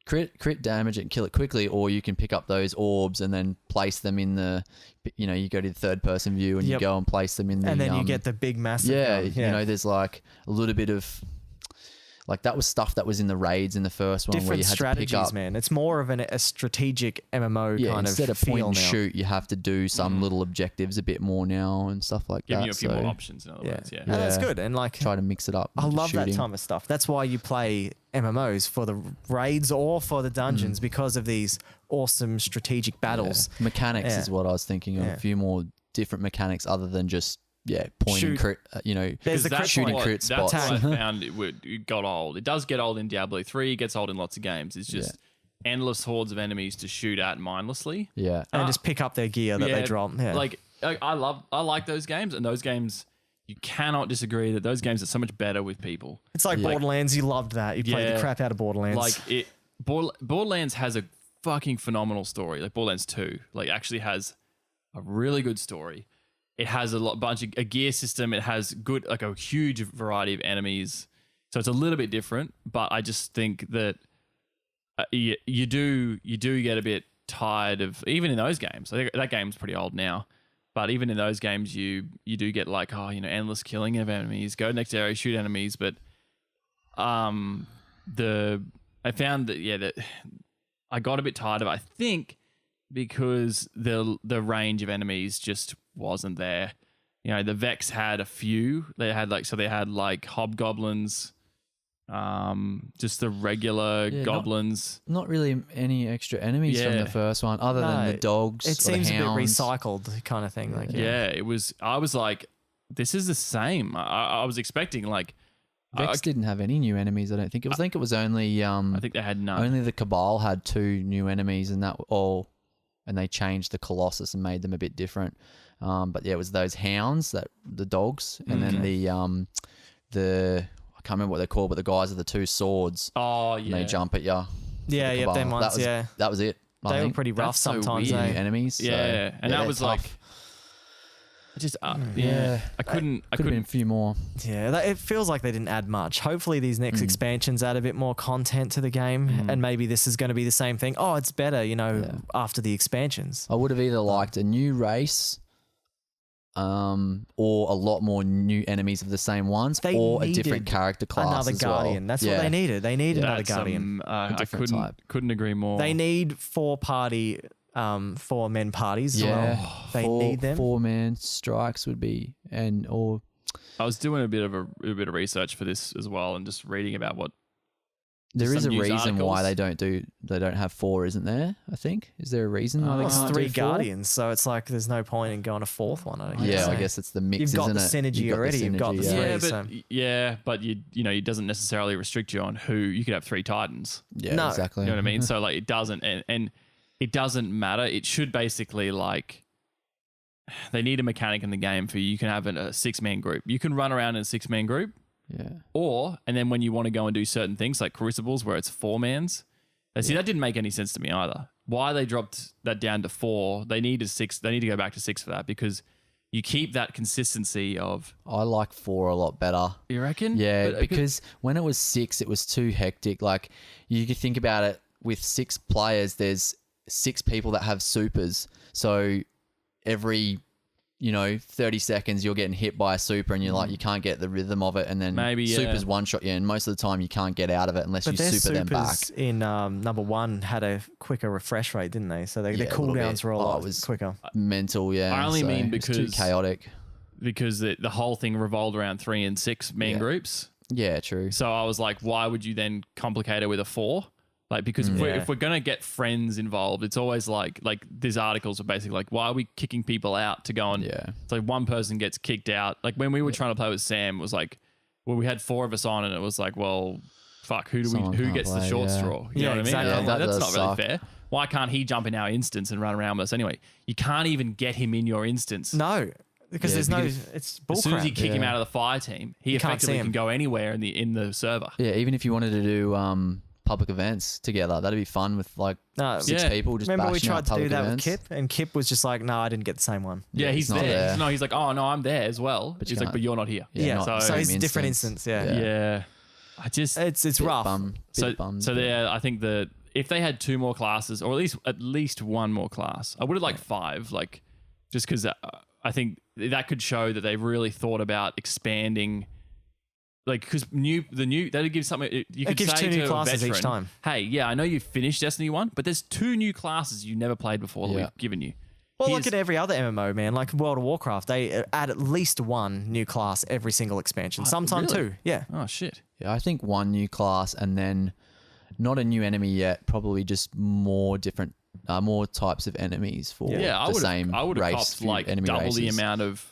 crit damage it and kill it quickly, or you can pick up those orbs and then place them in the, you go to the third person view and you Yep. go and place them in the, and then you get the big massive gun. there's like a little bit of like that was stuff that was in the raids in the first one where different you had strategies, to pick up. man. It's more of a strategic MMO Yeah, kind instead of feel point and now. shoot, you have to do some little objectives a bit more now and stuff like Giving that. you a few so more options, in other words. Yeah. And that's Yeah. good. And like, try to mix it up. I with love that shooting. type of stuff. That's why you play MMOs, for the raids or for the dungeons, because of these awesome strategic battles. Yeah. Mechanics Yeah. is what I was thinking of. Yeah. A few more different mechanics other than just point Shoot. and crit. There's the crit shooting point. crit spots. That's what I found it got old. It does get old in Diablo 3. It gets old in lots of games. It's just endless hordes of enemies to shoot at mindlessly. Yeah. And just pick up their gear that they drop. Yeah. Like I like those games, and those games you cannot disagree that those games are so much better with people. it's like Borderlands. You loved that. You played the Yeah. crap out of Borderlands. Like Borderlands has a fucking phenomenal story. Like Borderlands 2, actually has a really good story. It has a gear system. It has a huge variety of enemies. So it's a little bit different, but I just think that you do get a bit tired of, even in those games. I think that game's pretty old now, but even in those games, you do get endless killing of enemies. Go next area, shoot enemies, but I found that I got a bit tired of it. I think because the range of enemies just wasn't there. The Vex had a few. They had hobgoblins, just the regular goblins. Not really any extra enemies from Yeah. the first one, other than the dogs. it or the seems a bit hounds. recycled kind of thing. Like, Yeah, it was. I was like, this is the same. I was expecting Vex didn't have any new enemies. I don't think. I think it was only. I think they had none. Only the Cabal had 2 new enemies, and and they changed the Colossus and made them a bit different. But yeah, it was those hounds, the dogs, and then the I can't remember what they're called, but the guys with the 2 swords. Oh And yeah, they jump at you. yeah, yep, them ones. That was it. I They were think. pretty rough That's so sometimes. weird. eh? New enemies. so, Yeah, and that they're was tough. I just I Could have been a few more. Yeah, it feels like they didn't add much. Hopefully these next expansions add a bit more content to the game, and maybe this is going to be the same thing. Oh, it's better, after the expansions. I would have either liked a new race, or a lot more new enemies of the same ones, They or a needed different character class. Another as Guardian. Well. That's what they needed. They need another Guardian. I different type. couldn't agree more. They need 4-man parties as well. They need them. 4-man strikes would be, or I was doing a bit of research for this as well, and just reading about what. there is a some news reason why articles. they don't have 4, isn't there? I think is there a reason why they It's can't 3 do 4? Guardians, so it's like there's no point in going a 4th one. I guess. Yeah, I guess it's the mix. You've got isn't the it? synergy You've got already. You've got the synergy, yeah. but it doesn't necessarily restrict you on who you could have 3 Titans. yeah, No. exactly. You know what I mean? So like it doesn't, and it doesn't matter. It should basically like they need a mechanic in the game for you can have a 6-man group. You can run around in a 6-man group, Yeah, and then when you want to go and do certain things like Crucibles where it's 4-mans. See, that didn't make any sense to me either. Why they dropped that down to 4? They need 6. They need to go back to 6 for that because you keep that consistency of. I like 4 a lot better. You reckon? Yeah, But- because when it was 6, it was too hectic. Like you could think about it with 6 players, there's 6 people that have supers. So every 30 seconds you're getting hit by a super and you're like you can't get the rhythm of it, and then Maybe, yeah. supers one shot you, and most of the time you can't get out of it unless But you their super them back. supers in number 1 had a quicker refresh rate, didn't they? So their Yeah, a little cooldowns bit. were a Oh, lot it was- quicker. Mental, yeah. I only so mean it's too because- chaotic. because the whole thing revolved around 3 and 6-man Yeah. groups. Yeah, true. So I was like, why would you then complicate it with a 4? Like, because if we're going to get friends involved, it's always like these articles are basically like, why are we kicking people out to go and Yeah. it's like one person gets kicked out. Like when we were trying to play with Sam, it was like, well, we had 4 of us on and it was like, well, fuck, who Someone who can't gets the play, short yeah. straw? You Yeah, know what exactly. I mean? Yeah, I'm like, that that's does not really suck. fair. Why can't he jump in our instance and run around with us anyway? You can't even get him in your instance. No, because Yeah, there's because it's As soon as you bullcrap. kick him out of the fire team, he You can't effectively see can him. go anywhere in the server. Yeah, even if you wanted to do public events together, that'd be fun with like No, 6 Yeah. people just remember we bashing out tried to do public that events. with Kip, and Kip was just like, no, I didn't get the same one. Yeah, he's he's not there. there. No, he's like, oh no, I'm there as well. But He's you like, can't- but you're not here. Yeah, not so same it's a different instance. instance. Yeah, Yeah. I just it's Bit rough. bit bummed, so but- there. I think if they had 2 more classes, or at least 1 more class, I would have liked 5. Like, just because I think that could show that they've really thought about expanding. Like, because that'd give something. You could gives say 2 new to a classes each veteran, time. Hey, yeah, I know you finished Destiny 1, but there's 2 new classes you never played before that Yeah. we've given you. Well, Here's- look at every other MMO, man. Like World of Warcraft, they add at least 1 new class every single expansion. Sometimes really? 2. Yeah. Oh shit. Yeah, I think 1 new class and then not a new enemy yet. Probably just more different, more types of enemies for Yeah, the same I would have race. copped few like enemy double the races. amount of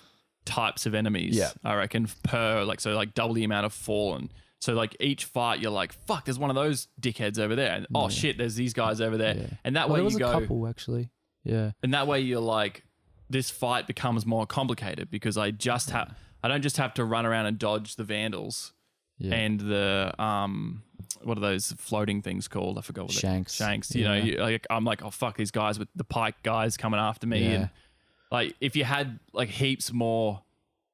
types of enemies. Yeah. I reckon double the amount of fallen. So like each fight, you're like, fuck, there's one of those dickheads over there, and oh shit, there's these guys over there, Yeah. and that Well, way there was you go, a couple actually. Yeah, and that way you're like, this fight becomes more complicated because I don't just have to run around and dodge the vandals yeah. and the what are those floating things called? I forgot what Shanks. Shanks. You know, Yeah. I'm like, oh fuck, these guys with the pike guys coming after me, Yeah. and like if you had like heaps more,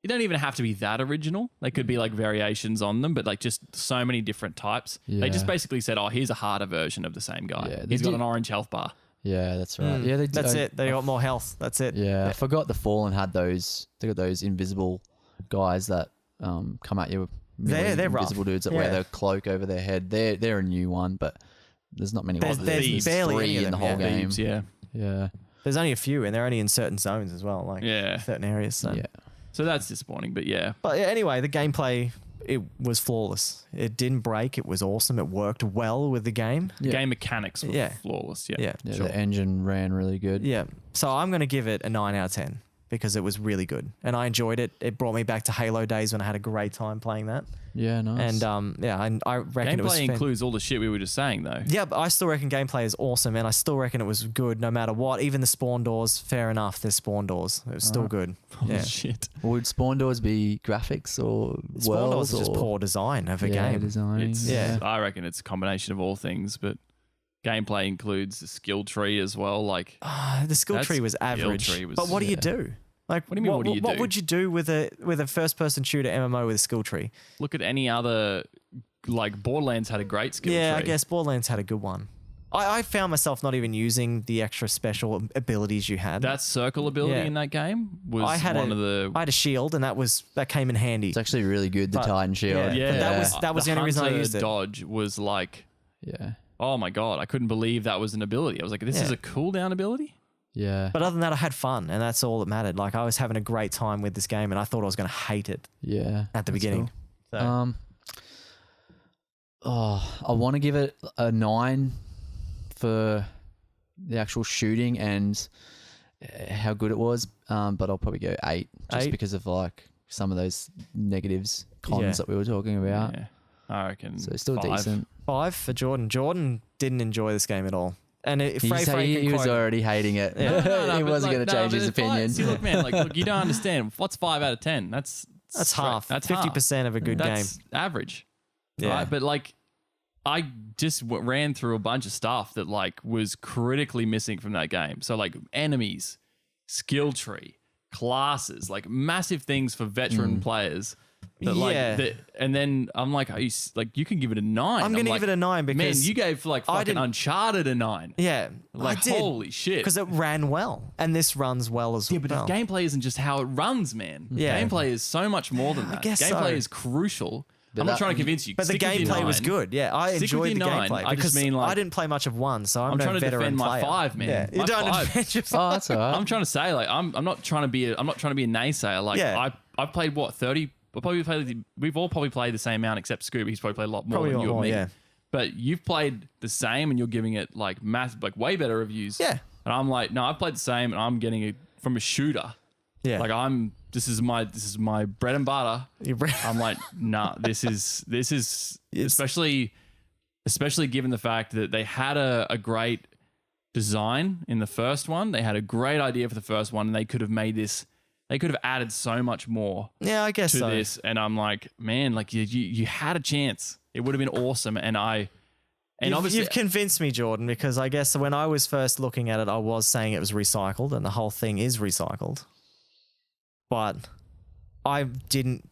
you don't even have to be that original. They could be like variations on them, but like just so many different types. They just Yeah. basically said, oh, here's a harder version of the same guy. Yeah, they He's got did- an orange health bar. Yeah, that's right. Yeah, That's it. They got more health. That's it. Yeah, I forgot the Fallen had those. They got those invisible guys that come at you. They're rough. invisible dudes that wear Yeah. the cloak over their head. They're a new one, but there's not many. There's- others. there's barely any three of in the them, whole yeah. game. Thieves, yeah. Yeah, There's only a few, and they're only in certain zones as well, like Yeah. certain areas. So. yeah. So that's disappointing, but yeah. But yeah, anyway, the gameplay, it was flawless. It didn't break. It was awesome. It worked well with the game. Yeah. Game mechanics were Yeah. flawless. Yeah. Yeah. Yeah, Sure. the engine ran really good. Yeah. So I'm going to give it a 9 out of 10 because it was really good. And I enjoyed it. It brought me back to Halo days when I had a great time playing that. Yeah, nice. And yeah, I reckon it was Gameplay includes all the shit we were just saying, though. Yeah, but I still reckon gameplay is awesome, and I still reckon it was good no matter what. Even the spawn doors, fair enough, there's spawn doors. It was still good. Holy Yeah. shit. Would Spawn Doors be graphics or Spawn doors worlds is just or poor design of a yeah, game. design? Yeah. I reckon it's a combination of all things, but gameplay includes the skill tree as well. Like, The skill That tree was skill average. tree was- but what do you yeah. do? Like, What do you mean, what do you what do? would you do with a first person shooter MMO with a skill tree? Look at any other, like Borderlands had a great skill Yeah, tree. I guess Borderlands had a good one. I found myself not even using the extra special abilities you had. That circle ability Yeah. in that game was I had one of the. I had a shield, and that came in handy. It's actually really good, the But- Titan Shield. yeah. But that was the only reason I Hunter used it. Dodge was like, Yeah. oh my god, I couldn't believe that was an ability. I was like, this Yeah. is a cooldown ability. Yeah. But other than that, I had fun, and that's all that mattered. Like, I was having a great time with this game, and I thought I was going to hate it Yeah. at the That's beginning. cool. So, I want to give it a 9 for the actual shooting and how good it was. But I'll probably go 8 just 8? because of like some of those negatives, cons Yeah. that we were talking about. Yeah, I reckon. So it's still 5. decent. 5 for Jordan. Jordan didn't enjoy this game at all. And He, Frey he can was quote- already hating it. Yeah. he but wasn't going to change but his it's fine. opinion. See, look, man, like, you don't understand. What's 5 out of 10? That's half. That's 50% of a good That's game. average. Yeah. Right? But like, I just ran through a bunch of stuff that like was critically missing from that game. So like enemies, skill tree, classes, like massive things for veteran players. That like, Yeah. and then I'm like, you can give it a 9. I'm going to like, give it a 9 man, because you gave like I fucking didn't- Uncharted a 9. yeah, Like I did holy shit. because it ran well, and this runs well as Yeah, but well. the gameplay isn't just how it runs, man. Yeah. Gameplay is so much more than that. guess Gameplay so. is crucial. But I'm not that- trying to convince you. But the Stick with your gameplay was 9. good. Yeah, I Stick with enjoyed the your 9. gameplay I just because mean, like- I didn't play much of 1, so I'm I'm no trying to veteran defend my player. 5, man. Yeah, you My don't 5. defend your 5. Oh, that's all right. I'm trying to say, like, I'm not trying to be a naysayer. Like, Yeah. I've played what 30. We've all probably played the same amount except Scooby. He's probably played a lot more Probably than a you lot and more, me. yeah. But you've played the same, and you're giving it like massive, like way better reviews. Yeah. And I'm like, no, I've played the same, and I'm getting it from a shooter. Yeah, Like this is my bread and butter. I'm like, nah, this is especially given the fact that they had a great design in the first one. They had a great idea for the first one, and they could have added so much more yeah, I guess to so. this. And I'm like, man, like you had a chance. It would have been awesome. And obviously You've convinced me, Jordan, because I guess when I was first looking at it, I was saying it was recycled, and the whole thing is recycled. But I didn't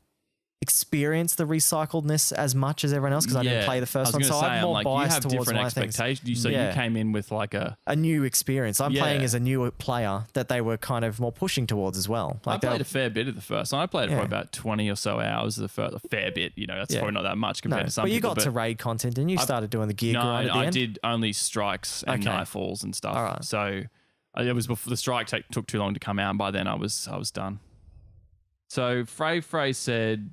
experience the recycledness as much as everyone else because I didn't play the first one, so I'm more biased you have towards different my things. expectations. So you Yeah. came in with like a. A new experience. I'm Yeah. playing as a new player that they were kind of more pushing towards as well. I Like they played were- a fair bit of the first one. I played it Yeah. for about 20 or so hours of the first. A fair bit, that's Yeah. probably not that much compared no, to some but you people. got to raid content and you started doing the gear No, grind at the I end. did only strikes and Okay. nightfalls and stuff. All right. So it was before the strike took too long to come out, and by then I was done. So Frey said,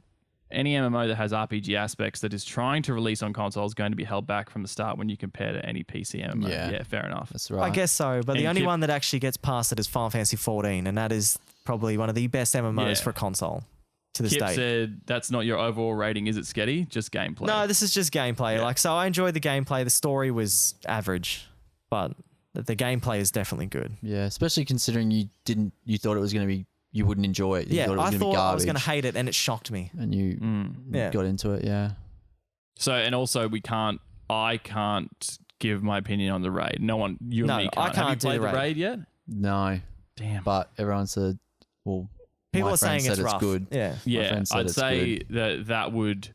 any MMO that has RPG aspects that is trying to release on console is going to be held back from the start when you compare to any PC MMO. Yeah. Fair enough. That's right. I guess so, but the And only Kip- one that actually gets past it is Final Fantasy 14, and that is probably one of the best MMOs Yeah. for a console to this Kip day. said that's not your overall rating, is it, Sketty? Just gameplay. No, this is just gameplay. Yeah. Like, so I enjoyed the gameplay. The story was average, but the gameplay is definitely good. Yeah, especially considering you thought it was going to be, you wouldn't enjoy it. You Yeah, thought it was I going to be thought garbage. I was going to hate it, and it shocked me. and you Yeah. got into it. Yeah. So, and also I can't give my opinion on the raid. No one, you and No, me I can't. Have can't you do played the the raid. raid yet? No, Damn. but everyone said, well, People my are saying friend it's said rough. good. Yeah. Yeah, friend said I'd it's say that would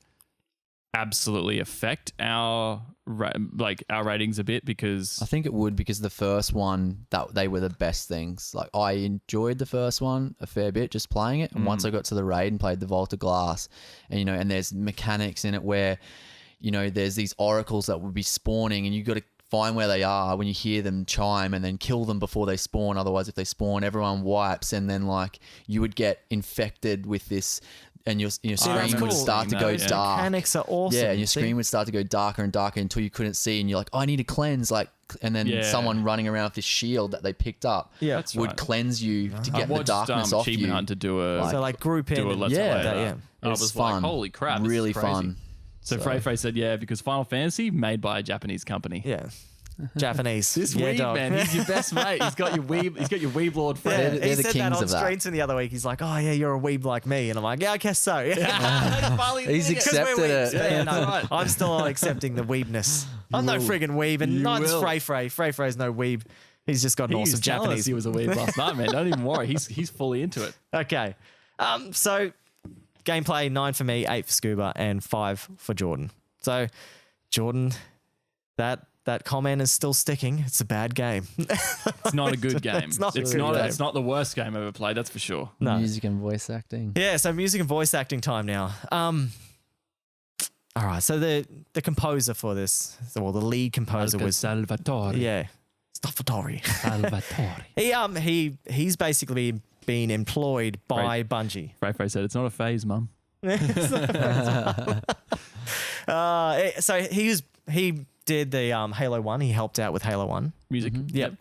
absolutely affect our ratings a bit because I think it would because the first one that they were the best things. Like I enjoyed the first one a fair bit just playing it, and once I got to the raid and played the Vault of Glass, and and there's mechanics in it where there's these oracles that would be spawning, and you got to find where they are when you hear them chime, and then kill them before they spawn. Otherwise, if they spawn, everyone wipes, and then you would get infected with this. And your that's screen would cool. start to go Yeah. dark. Mechanics are awesome. Yeah, and your See? screen would start to go darker and darker until you couldn't see, and you're like, "Oh, I need to cleanse." And then Yeah. someone running around with this shield that they picked up Yeah. That's would right. cleanse you to I get the watched darkness off Achievement you. Hunt to do a So like group in. do a and- let's Yeah. play that, that. yeah. And It I was was fun. like, holy crap, this is Really crazy. fun. So Frey said, yeah, because Final Fantasy made by a Japanese company. Yeah. Japanese. This yeah, weeb dog. man, he's your best mate. He's got your weeb lord Yeah, friend. They're he the said kings that on of that. screen to the other week. He's like, "Oh yeah, you're a weeb like me," and I'm like, "Yeah, I guess so." He's accepted it. Yeah, no, right. I'm still not accepting the weebness. I'm no friggin' weeb, and You neither's will. Frey. Frey's no weeb. He's just got an He was awesome telling us Japanese. he was a weeb last night, man. Don't even worry. He's fully into it. Okay. So gameplay 9 for me, 8 for Scuba, and 5 for Jordan. So Jordan, that comment is still sticking. It's a bad game. It's not a good game. It's not a good game. It's not the worst game I've ever played. That's for sure. No. Music and voice acting. Yeah, so music and voice acting time now. All right, so the composer for this, well, the lead composer was Salvatore. Salvatore. Salvatore. He's basically been employed by Right. Bungie. Frey said it's not a phase, mum. So he did the Halo 1. He helped out with Halo 1. Music. Yep.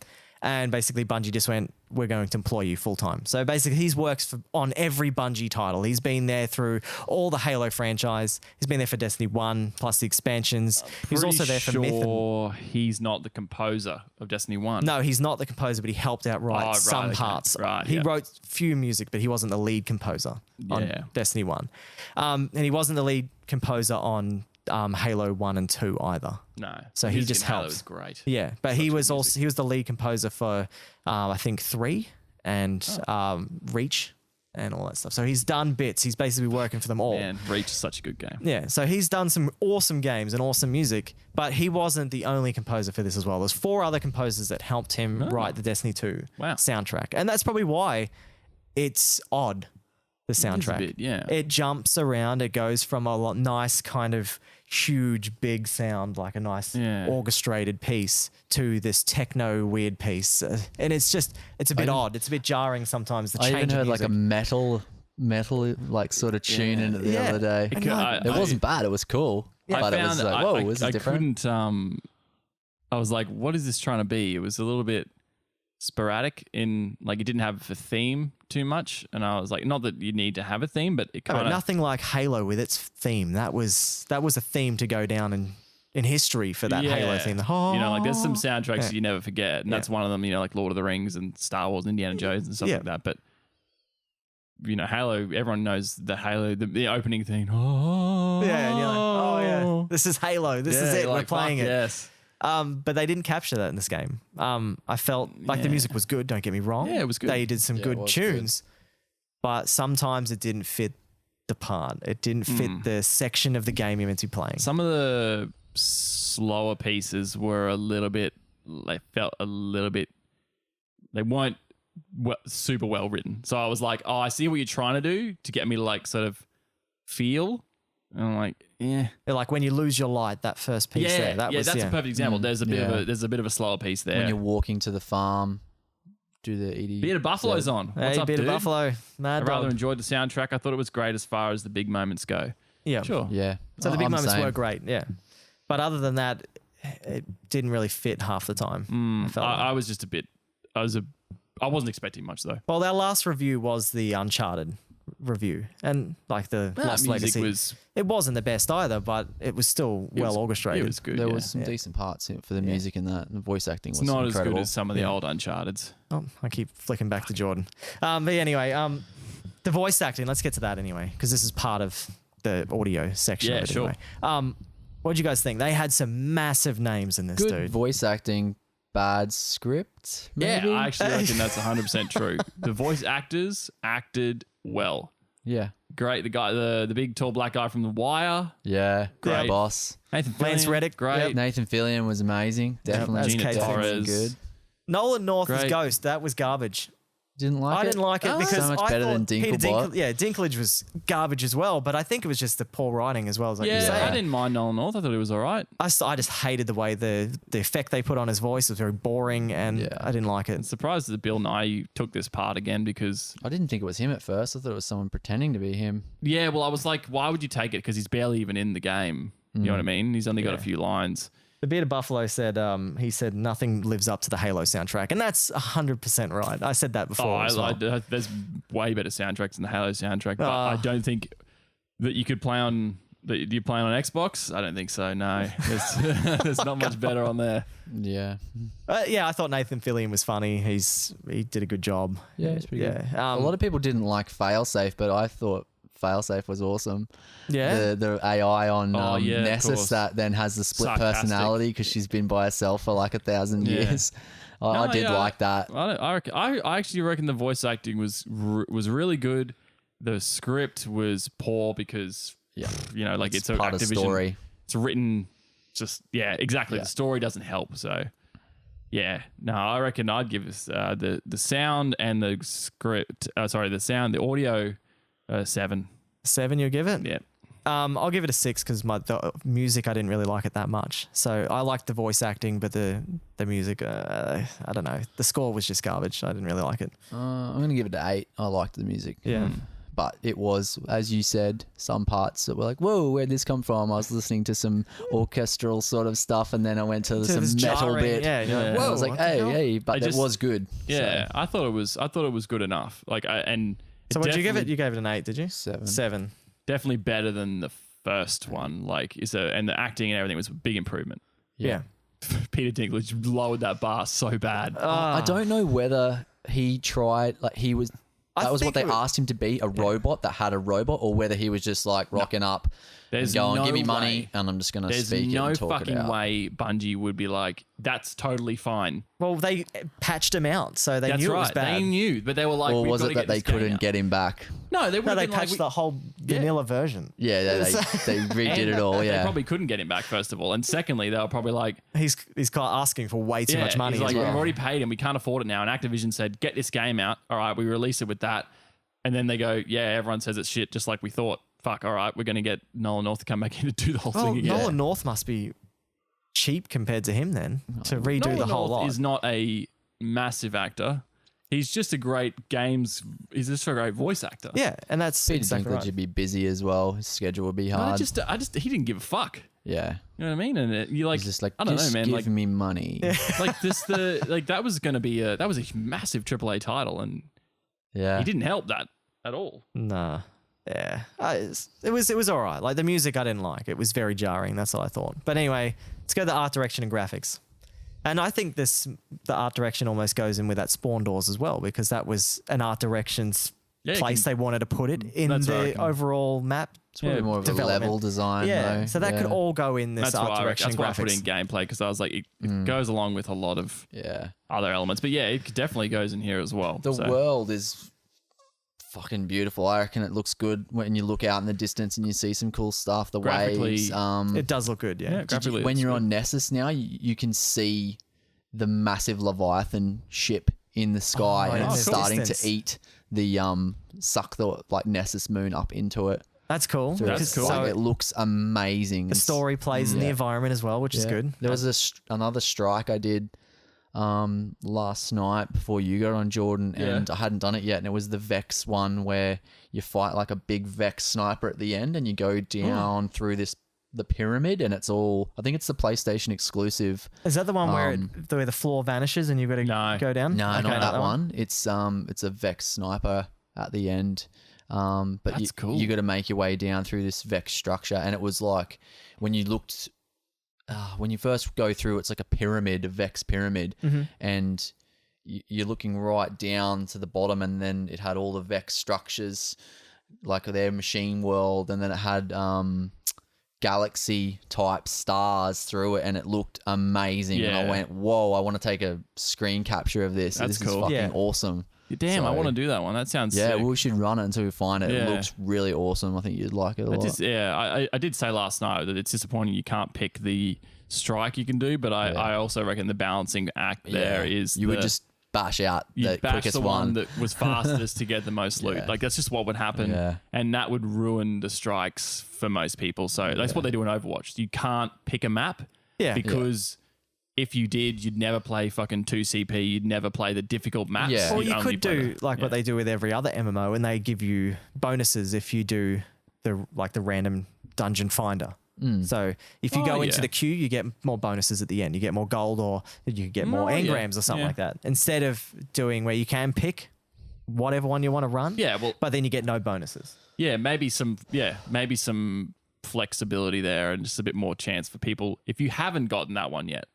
And basically Bungie just went, we're going to employ you full time. So basically he's works on every Bungie title. He's been there through all the Halo franchise. He's been there for Destiny 1 plus the expansions. He's also there for Myth. Sure, he's not the composer of Destiny 1. No, he's not the composer, but he helped out write right, some okay. parts. Right, he yeah. wrote few music, but he wasn't the lead composer on Yeah. Destiny 1. And he wasn't the lead composer on Halo 1 and 2 either. No. So he Music just in Halo helps. is great. Yeah, but Such he good was music. also he was the lead composer for I think 3 and Reach and all that stuff. So he's done bits. He's basically working for them all. Man, Reach is such a good game. Yeah, so he's done some awesome games and awesome music, but he wasn't the only composer for this as well. There's 4 other composers that helped him write the Destiny 2 Wow. soundtrack. And that's probably why it's odd, the soundtrack. bit, yeah. It jumps around. It goes from a nice kind of huge, big sound, like a nice orchestrated piece, to this techno weird piece. And it's a bit odd. It's a bit jarring sometimes, the I change even heard of like a music. metal like sort of tune in it the Yeah. other day. And you're like, It wasn't bad. It was cool. But it was like, whoa, this is different. couldn't, I was like, what is this trying to be? It was a little bit sporadic in, like, it didn't have a theme too much. And I was like, not that you need to have a theme, but it No, kind of, nothing like Halo with its theme. That was a theme to go down in history for that Halo theme. You know, like there's some soundtracks you never forget. And that's one of them, you know, like Lord of the Rings and Star Wars, Indiana Jones and stuff like that. But, you know, Halo, everyone knows the Halo, the opening theme. Oh, Yeah, and you're like, oh yeah, this is Halo. This is it. We're playing it. Yes. But they didn't capture that in this game. I felt like the music was good. Don't get me wrong. Yeah, it was good. They did some Yeah, it good was tunes, but sometimes it didn't fit the part. It didn't fit the section of the game you're meant to be playing. Some of the slower pieces were a little bit, they felt a little bit, they weren't super well written. So I was like, oh, I see what you're trying to do to get me to like sort of feel. And I'm like, yeah. Like when you lose your light, that first piece there. That was that's a perfect example. There's a bit of there's a bit of a slower piece there. When you're walking to the farm, do the ED. Beard of Buffalo's on. What's Hey, up, bit dude? of Buffalo. Mad I rather dog. enjoyed the soundtrack. I thought it was great as far as the big moments go. Yeah. Sure. Yeah. So the big I'm moments same. were great. Yeah. But other than that, it didn't really fit half the time. I felt like. I was just a bit. I wasn't expecting much though. Well, our last review was the Uncharted review, and like the Lost music Legacy. It wasn't the best either, but it was still well orchestrated. It was good. There yeah. was some decent parts for the music in that. And the voice acting was It's not incredible. as good as some of the old Uncharted's. Oh, I keep flicking back to Jordan. But anyway, the voice acting. Let's get to that anyway, because this is part of the audio section. Yeah, of it sure. Anyway. What do you guys think? They had some massive names in this, Good dude. voice acting, bad script. Maybe? Yeah, I actually reckon that's 100% true. The voice actors acted well. Yeah. Great. The guy, the big tall black guy from The Wire. Yeah. Great. Great boss. Nathan Lance Fillion, Reddick, great. yep. Nathan Fillion was amazing. Definitely. that's Gina Kate Torres. Good. Nolan North as Great. Ghost. That was garbage. Didn't like it. I didn't like it Oh. because So much I better thought than Peter Dinklebot. Dinklage was garbage as well, but I think it was just the poor writing as well as like you Yeah, say. I didn't mind Nolan North. I thought it was all right. I just hated the way the effect they put on his voice was very boring, and Yeah. I didn't like I'm it. surprised that Bill Nye took this part again because, I didn't think it was him at first. I thought it was someone pretending to be him. yeah, well, I was like, why would you take it? Because he's barely even in the game. You know what I mean? He's only got a few lines. The Beard of Buffalo said he said nothing lives up to the Halo soundtrack, and that's 100% right. I said that before. as well. There's way better soundtracks than the Halo soundtrack, but I don't think that you could play on. That you play on Xbox? I don't think so. No, there's not much better on there. Yeah. Yeah, I thought Nathan Fillion was funny. He did a good job. Yeah, it's pretty good. Yeah, A lot of people didn't like Failsafe, but I thought Failsafe was awesome. Yeah. The AI on yeah, of Nessus course. that then has the split Sarcastic. personality because she's been by herself for like 1,000 Yeah. years. I did yeah, like that. I actually reckon the voice acting was really good. The script was poor because you know, like it's a part of the Activision. story. It's written just exactly. Yeah. The story doesn't help. So yeah, no, I reckon I'd give us the sound and the script. The sound, the audio, 7. 7, you'll give it? Yeah. I'll give it a 6 because the music I didn't really like it that much. So I liked the voice acting, but the music, I don't know. The score was just garbage. I didn't really like it. I'm going to give it an 8. I liked the music. Yeah. But it was, as you said, some parts that were like, whoa, where'd this come from? I was listening to some orchestral sort of stuff, and then I went to To some this metal jarring- bit. yeah, you're like, I whoa, was like, what the hell? hey, but it just- was good. Yeah, I thought it was good enough. Like So what'd you give it? definitely- You gave it an 8, did you? 7. 7. Definitely better than the first one. Like and the acting and everything was a big improvement. Yeah. Peter Dinklage lowered that bar so bad. I don't know whether he tried, like he was, I that was what think they asked him to be, a robot that had a robot, or whether he was just like rocking up There's and going, no give me way. money, and I'm just going to There's speak it no and talk it fucking out. way Bungie would be like, that's totally fine. Well, they patched him out, so they That's knew right. it was bad. They knew, but they were like, Or we've was gotta it that get they this game couldn't out. get him back? No, they would No, have they been like, patched the whole vanilla version. Yeah, they redid it all, They yeah. probably couldn't get him back, first of all. And secondly, they were probably like, He's asking for way too much money he's as like, well. we've already paid him. We can't afford it now. And Activision said, get this game out. All right, we release it with that. And then they go, yeah, everyone says it's shit, just like we thought. Fuck, all right, we're going to get Nolan North to come back in to do the whole Well, thing again. Nolan North must be cheap compared to him then to redo Nolan the whole North lot. is not a massive actor. He's just a great he's just a great voice actor. Yeah, and that's Peter exactly Dinklage right. would be busy as well. His schedule would be But hard. he didn't give a fuck. Yeah. You know what I mean? And you like, He's just like, I don't know, just man. give Like, me money. like that was going to be that was a massive AAA title, and Yeah. he didn't help that at all. Nah. Yeah. It was all right. Like the music I didn't like. It was very jarring. That's what I thought. But anyway, let's go to the art direction and graphics. And I think the art direction almost goes in with that Spawn Doors as well, because that was an art direction's Yeah, you place can- they wanted to put it in That's what I the reckon. overall map. It's probably more of a development. level design, Yeah. though. So that could Yeah. all go in this That's art why direction that's why I and put it in graphics. gameplay, because I was like, it goes along with a lot of Yeah. other elements. But yeah, it definitely goes in here as well. The so. world is fucking beautiful. I reckon it looks good when you look out in the distance and you see some cool stuff. The Graphically, waves. It does look good, yeah. Yeah, Did you- graphically, when it's you're good. on Nessus now, you can see the massive Leviathan ship in the sky, Oh, and in it's the starting distance. to eat the suck the like Nessus moon up into it. That's cool. So That's it's cool. like, So it looks amazing. the story plays in the environment as well, which is good. There was another strike I did last night before you got on, Jordan, and I hadn't done it yet, and it was the Vex one where you fight like a big Vex sniper at the end and you go down through the pyramid, and it's all, I think it's the PlayStation exclusive. Is that the one where the floor vanishes and you've got to No. go down? No, Okay, not that one. It's a Vex sniper at the end. But That's cool. you got to make your way down through this Vex structure, and it was like when you first go through, it's like a pyramid, a Vex pyramid, and you're looking right down to the bottom, and then it had all the Vex structures, like their machine world, and then it had galaxy type stars through it, and it looked amazing. And I Yeah. went, whoa, I want to take a screen capture of this. That's This cool. is fucking Yeah. awesome. Damn, I So- want to do that one. That sounds Yeah, sick. we should run it until we find it. It Yeah. looks really awesome. I think you'd like it a lot. I did say last night that it's disappointing you can't pick the strike you can do, but I also reckon the balancing act there is you would just bash out the bash quickest the one that was fastest to get the most loot. Yeah. Like that's just what would happen, Yeah. and that would ruin the strikes for most people. So that's what they do in Overwatch. You can't pick a map, Yeah. because if you did, you'd never play fucking 2CP. You'd never play the difficult maps. Yeah. Or You'd you only could play do the- like yeah. what they do with every other MMO, and they give you bonuses if you do the random dungeon finder. So if you Oh, go into yeah. the queue, you get more bonuses at the end. You get more gold, or you get more Oh, yeah. engrams or something Yeah. like that. Instead of doing where you can pick whatever one you want to run, Yeah, well, but then you get no bonuses. maybe some flexibility there and just a bit more chance for people if you haven't gotten that one yet.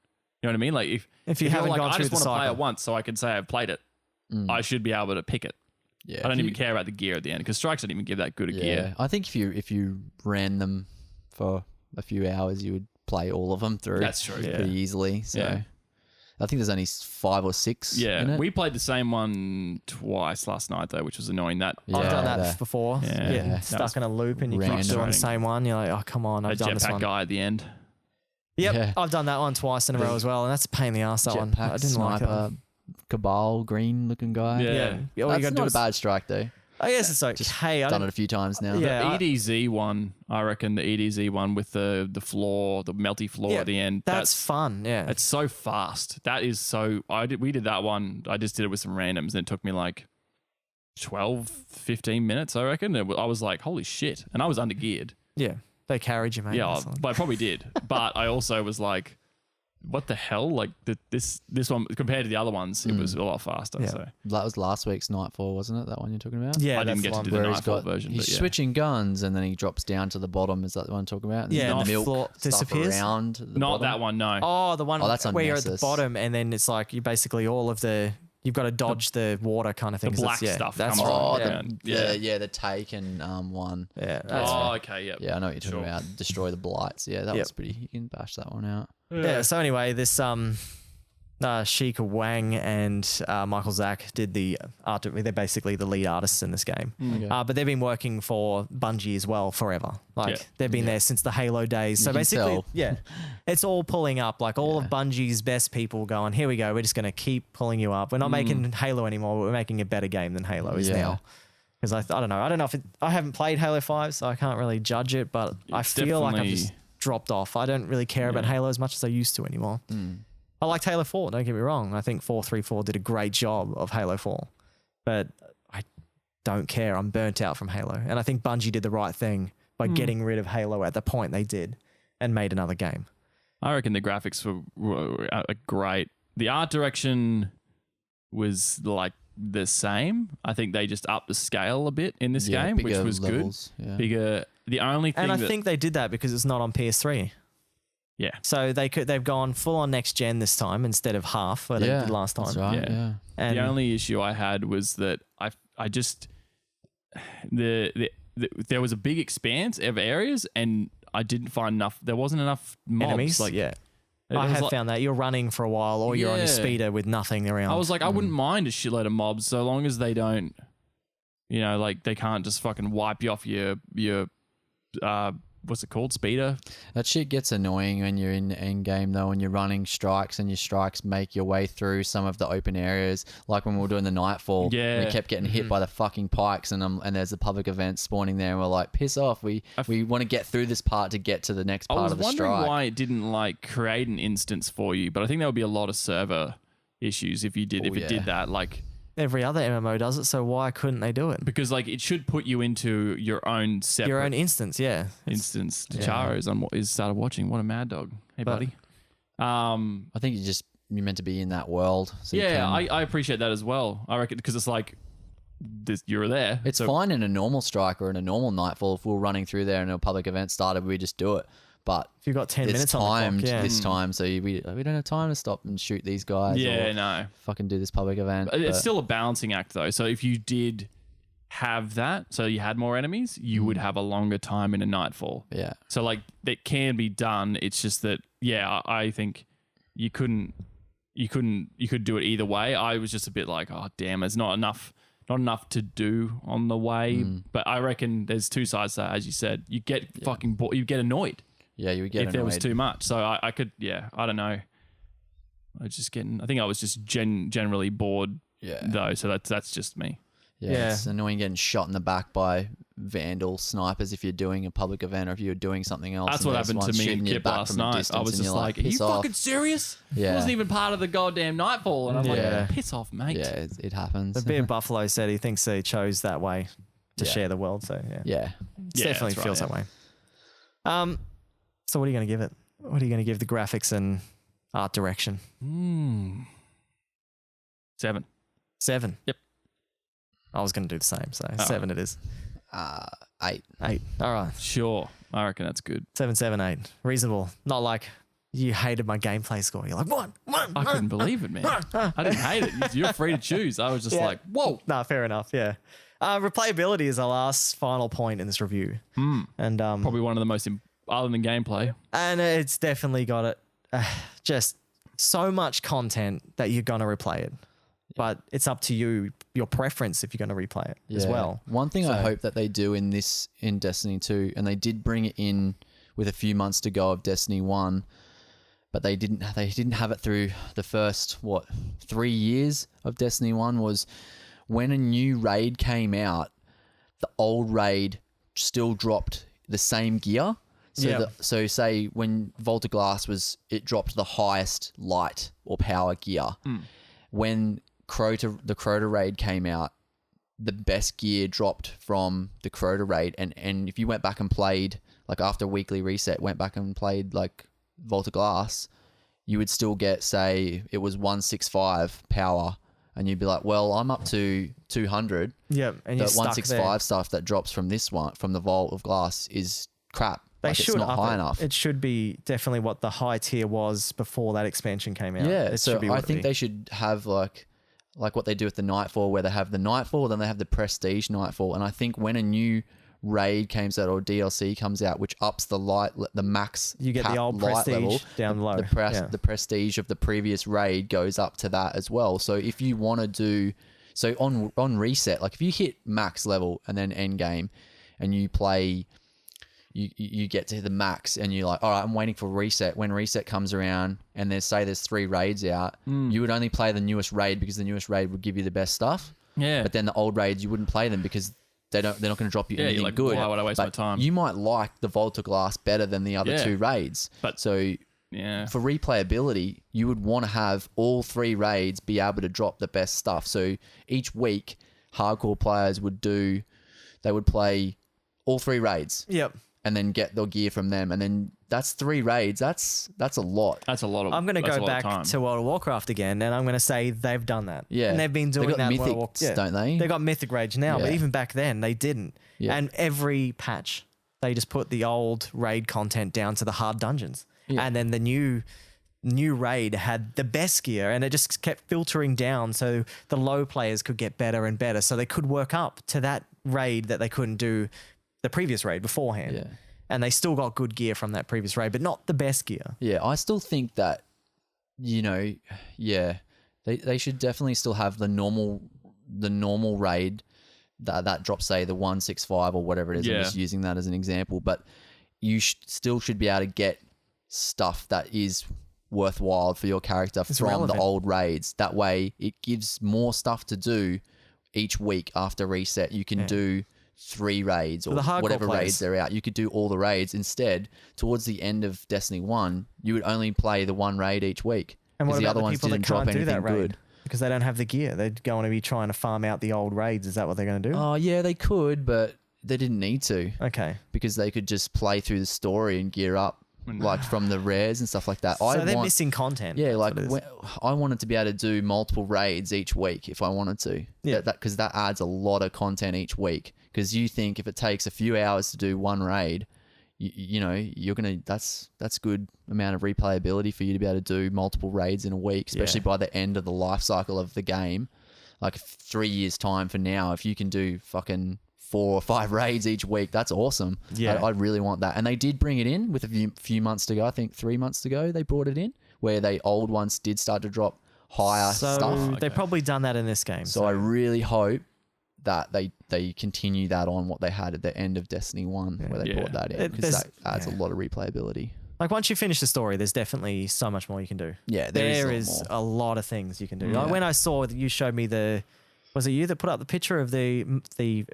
You know what I mean? Like if If you you're haven't like, gone I through just the want to play cycle. it once so I can say I've played it, I should be able to pick it. Yeah, I don't if even you- care about the gear at the end because Strikes don't even give that good a gear. I think if you ran them for a few hours, you would play all of them through. That's true. Yeah. pretty easily. So Yeah. I think there's only 5 or 6. Yeah, in it. we played the same one twice last night though, which was annoying. That Yeah, I've done that the- before. Yeah. Getting That stuck was in a loop and you keep random. doing the same one. You're like, oh, come on, a I've done this jetpack one. guy at the end. Yep, Yeah. I've done that one twice in a row as well, and that's a pain in the ass. That one, Jetpack I didn't like sniper, it. Cabal, green looking guy. Yeah. Yeah, all you That's gotta do not a is. bad strike though. I guess it's okay. I Done don't, it a few times now. Yeah. The EDZ one, I reckon the EDZ one with the floor, the melty floor Yeah, at the end. that's fun. Yeah, It's so fast. That is so. We did that one. I just did it with some randoms, and it took me like 12, 15 minutes, I reckon. I was like, holy shit, and I was under geared. yeah. They carried you, mate. Yeah, That's fine. but I probably did. But I also was like, what the hell? Like this one compared to the other ones, it was a lot faster. Yeah. So That was last week's Nightfall, wasn't it? That one you're talking about? Yeah, I that's didn't get the to one. do the Where he's Nightfall got version. he's But yeah. switching guns and then he drops down to the bottom. Is that the one I'm talking about? And Yeah, then and the milk floor stuff disappears. around the Not bottom. that one. No. Oh, the one Oh, that's on where you're at the Nessus. bottom, and then it's like you basically all of the you've got to dodge the water kind of thing. the 'cause black it's- stuff That's comes right. Oh, yeah. the take and one. Yeah, that's Oh, right. okay. Yep. Yeah, I know what you're talking Sure. about. Destroy the blights. Yeah, that Yep. was pretty. You can bash that one out. Yeah. So anyway, this Sheikah Wang and Michael Zack did the art. They're basically the lead artists in this game. Okay. But they've been working for Bungie as well forever. Like Yeah. they've been there since the Halo days. So You can basically, tell. yeah, it's all pulling up. Like all of Bungie's best people going, here we go. We're just going to keep pulling you up. We're not making Halo anymore. But we're making a better game than Halo is Yeah. now. Because I don't know. I don't know if I haven't played Halo 5, so I can't really judge it. But I It's feel like I've definitely- just dropped off. I don't really care about Halo as much as I used to anymore. I liked Halo 4, don't get me wrong. I think 434 did a great job of Halo 4. But I don't care. I'm burnt out from Halo. And I think Bungie did the right thing by getting rid of Halo at the point they did and made another game. I reckon the graphics were great. The art direction was like the same. I think they just upped the scale a bit in this game, which bigger was levels, good. Yeah. Bigger. The only thing And I that, think they did that because it's not on PS3. yeah, So they've gone full on next gen this time instead of half what they did last time. That's right. Yeah. Yeah. And the only issue I had was that I just there was a big expanse of areas and I didn't find enough. There wasn't enough mobs. enemies, Like yeah. it I was have like- found that you're running for a while or you're on your Yeah. speeder with nothing around. I was like, I wouldn't mind a shitload of mobs so long as they don't, like they can't just fucking wipe you off your what's it called, speeder. That shit gets annoying when you're in end game though, when you're running strikes and your strikes make your way through some of the open areas. Like when we were doing the Nightfall, Yeah. we kept getting hit by the fucking pikes, and there's a public event spawning there, and we're like, piss off. We want to get through this part to get to the next I part was of the wondering strike. why it didn't like create an instance for you, but I think there would be a lot of server issues if you did Oh, it did that. Like Every other MMO does it, so why couldn't they do it? because like it should put you into your own separate Your own instance, yeah. instance. Charo is started watching. What a mad dog. Hey But- buddy. I think you're meant to be in that world. So you Yeah, can- I appreciate that as well. I reckon because it's like you're there. It's So- fine in a normal strike or in a normal Nightfall. If we were running through there and a public event started, we just do it. But If you've got 10 it's minutes on the timed clock, yeah. this time, so we don't have time to stop and shoot these guys. Yeah, or no. fucking do this public event. It's but- still a balancing act though. So if you did have that, so you had more enemies, you would have a longer time in a Nightfall. yeah. So like that can be done. It's just that I think you could do it either way. I was just a bit like, oh damn, there's not enough to do on the way. But I reckon there's two sides to that, as you said. You get fucking bored, you get annoyed Yeah, you would get if there was annoyed. too much. So I could I don't know. I think I was just generally bored Yeah. though. So that's just me. Yeah, Yeah. it's annoying getting shot in the back by vandal snipers if you're doing a public event or if you're doing something else. That's and what there's happened one to me shooting in you Kip back last from a night. I distance was and just you're like, are you piss off. fucking serious? It Yeah. wasn't even part of the goddamn Nightfall. And I'm Yeah. like, piss off, mate. Yeah, it happens. The Beer Buffalo said he thinks they chose that way to Yeah. share the world. So yeah, yeah. it Yeah, definitely that's right, feels yeah. that way. So what are you going to give it? What are you going to give the graphics and art direction? 7. 7. Yep. I was going to do the same, so Oh. 7 it is. 8. 8. All right. Sure. I reckon that's good. 7, 7, 8. Reasonable. Not like you hated my gameplay score. You're like, one. I couldn't believe it, man. I didn't hate it. You're free to choose. I was just like, whoa. Nah, fair enough. Yeah. Replayability is our last final point in this review. And Probably one of the most, other than gameplay. and it's definitely got it. Just so much content that you're going to replay it. But it's up to you, your preference, if you're going to replay it as Yeah. well. One thing I So- hope that they do in Destiny 2, and they did bring it in with a few months to go of Destiny 1, but they didn't have it through the first 3 years of Destiny 1, was when a new raid came out, the old raid still dropped the same gear. So Yeah. so say when Vault of Glass it dropped the highest light or power gear. When the Crota raid came out, the best gear dropped from the Crota raid, and if you went back and played, like after a weekly reset, went back and played like Vault of Glass, you would still get, say it was 165 power, and you'd be like, well, I'm up to 200. Yeah. And you're The stuck 165 there. stuff that drops from the Vault of Glass is crap. They Like, should it's not up high it. enough. It should be definitely what the high tier was before that expansion came out. Yeah, It so should be I what it think be. they should have like what they do with the Nightfall, where they have the Nightfall, then they have the Prestige Nightfall, and I think when a new raid comes out or DLC comes out, which ups the max, You get the cap old light Prestige level, down low. Yeah. the Prestige of the previous raid goes up to that as well. So if you want to do on reset, like if you hit max level and then end game, and you play. You get to the max and you're like, all right, I'm waiting for reset. When reset comes around and there's 3 raids out, you would only play the newest raid because the newest raid would give you the best stuff. Yeah. But then the old raids, you wouldn't play them because they're not going to drop you Yeah, you're anything like, good. why would I waste my But time? You might like the Vault of Glass better than the other Yeah. 2 raids. But- so Yeah. for replayability, you would want to have all 3 raids be able to drop the best stuff. So each week, hardcore players would play all 3 raids. Yep. And then get their gear from them, and then that's 3 raids. That's a lot. That's a lot of I'm going to that's a go lot of back time. to World of Warcraft again, and I'm going to say they've done that. Yeah. And they've been doing They got that. in World of mythics, War- don't they? They got mythic raids now, but Yeah. even back then they didn't. Yeah. And every patch, they just put the old raid content down to the hard dungeons. Yeah. And then the new raid had the best gear, and it just kept filtering down so the low players could get better and better, so they could work up to that raid that they couldn't do the previous raid beforehand. Yeah. And they still got good gear from that previous raid, but not the best gear. Yeah, I still think that, they should definitely still have the normal raid that drops, say, the 165 or whatever it is. Yeah. I'm just using that as an example, but you still should be able to get stuff that is worthwhile for your character from relevant. the old raids. That way, it gives more stuff to do each week after reset. You can do 3 raids or the hardcore whatever players. raids they're out. You could do all the raids. Instead, towards the end of Destiny 1, you would only play the 1 raid each week. And what Because the about other the ones people that didn't drop can't do anything that raid? good. Because they don't have the gear. They're going to be trying to farm out the old raids. Is that what they're going to do? Oh, yeah, they could, but they didn't need to, Okay. because they could just play through the story and gear up, like from the rares and stuff like that. So they're missing content. Yeah, That's like what it is. I wanted to be able to do multiple raids each week if I wanted to. Yeah. Because that adds a lot of content each week. Because you think if it takes a few hours to do 1 raid, you're gonna that's good amount of replayability for you to be able to do multiple raids in a week, especially by the end of the life cycle of the game. Like 3 years time for now, if you can do fucking 4 or 5 raids each week, that's awesome. Yeah. I really want that. And they did bring it in with a few months to go. I think 3 months to go they brought it in, where they old ones did start to drop higher So stuff. they've probably done that in this game. So I really hope that they continue that on what they had at the end of Destiny 1, where they Yeah. brought that in, because There's- that adds a lot of replayability. like once you finish the story, there's definitely so much more you can do. Yeah, There is is a lot a lot of things you can do. Yeah. Like when I saw that you showed me was it you that put up the picture of the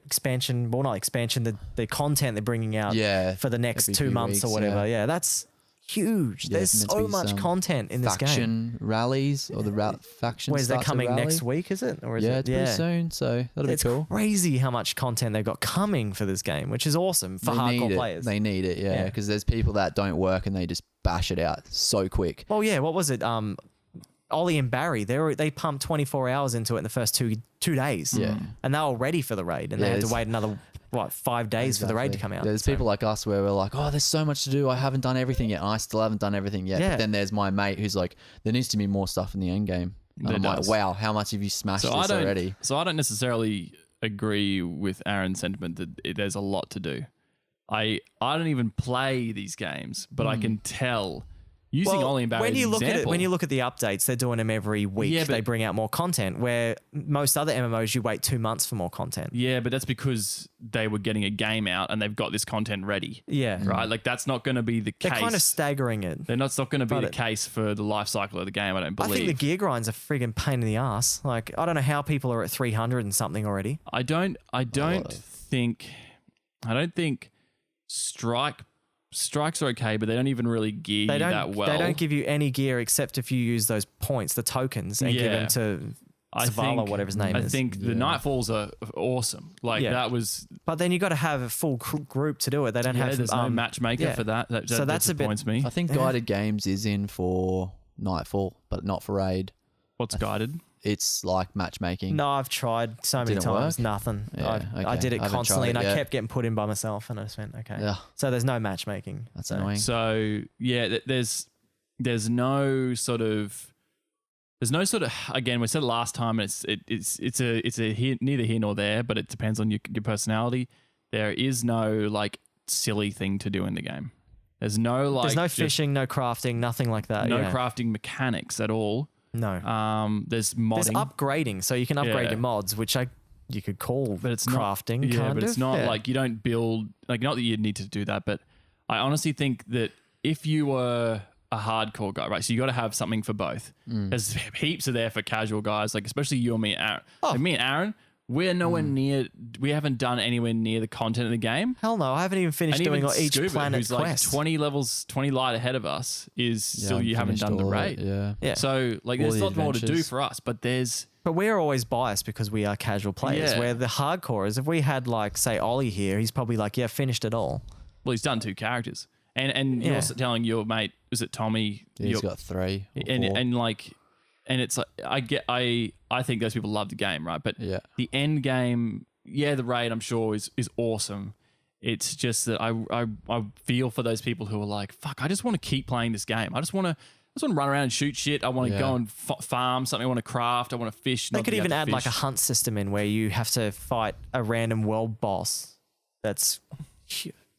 expansion? Well, not expansion, the content they're bringing out Yeah, for the next every 2 few months or weeks, whatever. yeah. Yeah, that's huge. Yeah, There's it's meant to so be much some content in this game. faction rallies or the faction. Where's that starts a coming rally. next week? Is it? Or is Yeah, it? it's pretty soon, so that'll It's be cool. crazy how much content they've got coming for this game, which is awesome for They hardcore need it. players. They need it, yeah, Yeah. because there's people that don't work and they just bash it out so quick. Well, yeah. What was it? Ollie and Barry, they pumped 24 hours into it in the first two days. Yeah. And they were ready for the raid, and Yeah, they had to there's- wait another what 5 days for the raid to come out. There's So- people like us where we're like, oh, there's so much to do. I haven't done everything yet. And I still haven't done everything yet. Yeah. But then there's my mate who's like, there needs to be more stuff in the end game. And There I'm does. like, wow, how much have you smashed So I this don't already? So I don't necessarily agree with Aaron's sentiment that there's a lot to do. I don't even play these games, but I can tell using Well, Ollie and Barry when you as look at it, example, when you look at the updates, they're doing them every week. Yeah, but- they bring out more content. Where most other MMOs, you wait 2 months for more content. yeah, but that's because they were getting a game out and they've got this content ready, Yeah, right? Like that's not going to be the they're case. kind of staggering it. It's not going to be But the it- case for the life cycle of the game. I don't I believe. think the gear grind's a friggin' pain in the ass. Like I don't know how people are at 300 and something already. I don't think strikes are okay, but they don't even really gear They you don't. that well. They don't give you any gear except if you use those points, the tokens, and give Yeah. them to Zavala, whatever his name I is. think the Nightfalls are awesome. Like Yeah. that was But then you got to have a full group to do it. They don't have. there's no matchmaker yeah. for that. So that's a bit- disappoints me. I think Guided Games is in for Nightfall, but not for Raid. What's guided? It's like matchmaking. No, I've tried so many Didn't times. work? Nothing. Yeah, I okay. did it I haven't constantly, and tried it I yet. kept getting put in by myself, and I just went, okay. Yeah, So there's no matchmaking. that's So- annoying. So yeah, there's no sort of again, we said it last time, and it's a here, neither here nor there, but it depends on your personality. There is no like silly thing to do in the game. There's no like There's no just fishing, no crafting, nothing like that. no yeah. crafting mechanics at all. No. There's modding. There's upgrading, so you can upgrade Yeah. your mods, which you could call but it's crafting. Not, yeah, kind but it's of. not Yeah. like you don't build like not that you need to do that, but I honestly think that if you were a hardcore guy, right? So you got to have something for both. There's heaps of there for casual guys, like especially you and me, Aaron. Like me and Aaron, we're nowhere near. We haven't done anywhere near the content of the game. Hell no, I haven't even finished And doing even each Scuba, planet's who's like quest. 20 levels, 20 light ahead of us, is Yeah, still I've you haven't finished done the all of it, raid. Yeah. Yeah. So like, All there's the a lot more to do adventures. for us, but there's But we're always biased because we are casual players. Yeah. Where the hardcores, if we had like say Ollie here, he's probably like, yeah, finished it all. well, he's done 2 characters, and you're Yeah. telling your mate, was it Tommy? Yeah, he's your- got 3 or 4. and like, and it's like I think those people love the game, right? But Yeah. the end game, yeah, the raid I'm sure is awesome. It's just that I feel for those people who are like, fuck, I just want to keep playing this game. I just want to run around and shoot shit. I want to Yeah. go and farm something. I want to craft. I want to fish. They not could that you even have to add like a fish. hunt system in where you have to fight a random world boss that's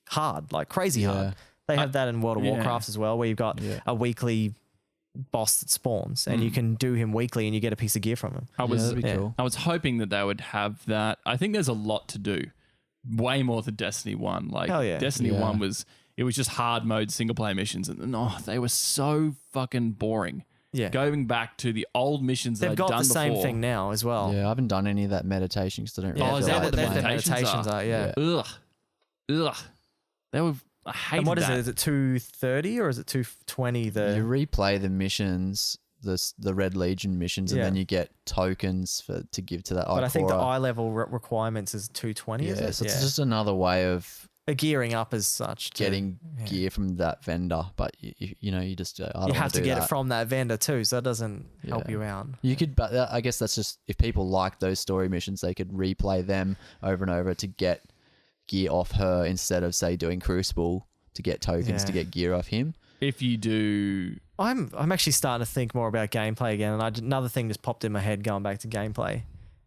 hard, like crazy Yeah. hard. They have that in World of yeah. Warcraft as well, where you've got Yeah. a weekly boss that spawns, and you can do him weekly, and you get a piece of gear from him. I was that'd be yeah. cool. I was hoping that they would have that. I think there's a lot to do, way more than Destiny 1. Like Hell yeah. Destiny Yeah. 1 was just hard mode single player missions, and they were so fucking boring. Yeah, Going back to the old missions that they've I'd got done the same before. thing now as well. Yeah, I haven't done any of that meditation because I don't really Yeah, is feel that like what the playing. meditations are? yeah. Yeah. Ugh. They were. I hated And what is that. it? Is it 230 or is it 220? You replay the missions, the Red Legion missions, and Yeah. then you get tokens to give to that. But I think the Ikora. eye level requirements is 220. Yeah, is it? so it's just another way of They're gearing up as such. getting gear from that vendor, but you just I don't You have wanna to do get that. it from that vendor too, so that doesn't help Yeah. you out. You could, but I guess that's just if people like those story missions, they could replay them over and over to get gear off her instead of say doing Crucible to get tokens to Yeah. get gear off him. If you do, I'm actually starting to think more about gameplay again, and another thing just popped in my head going back to gameplay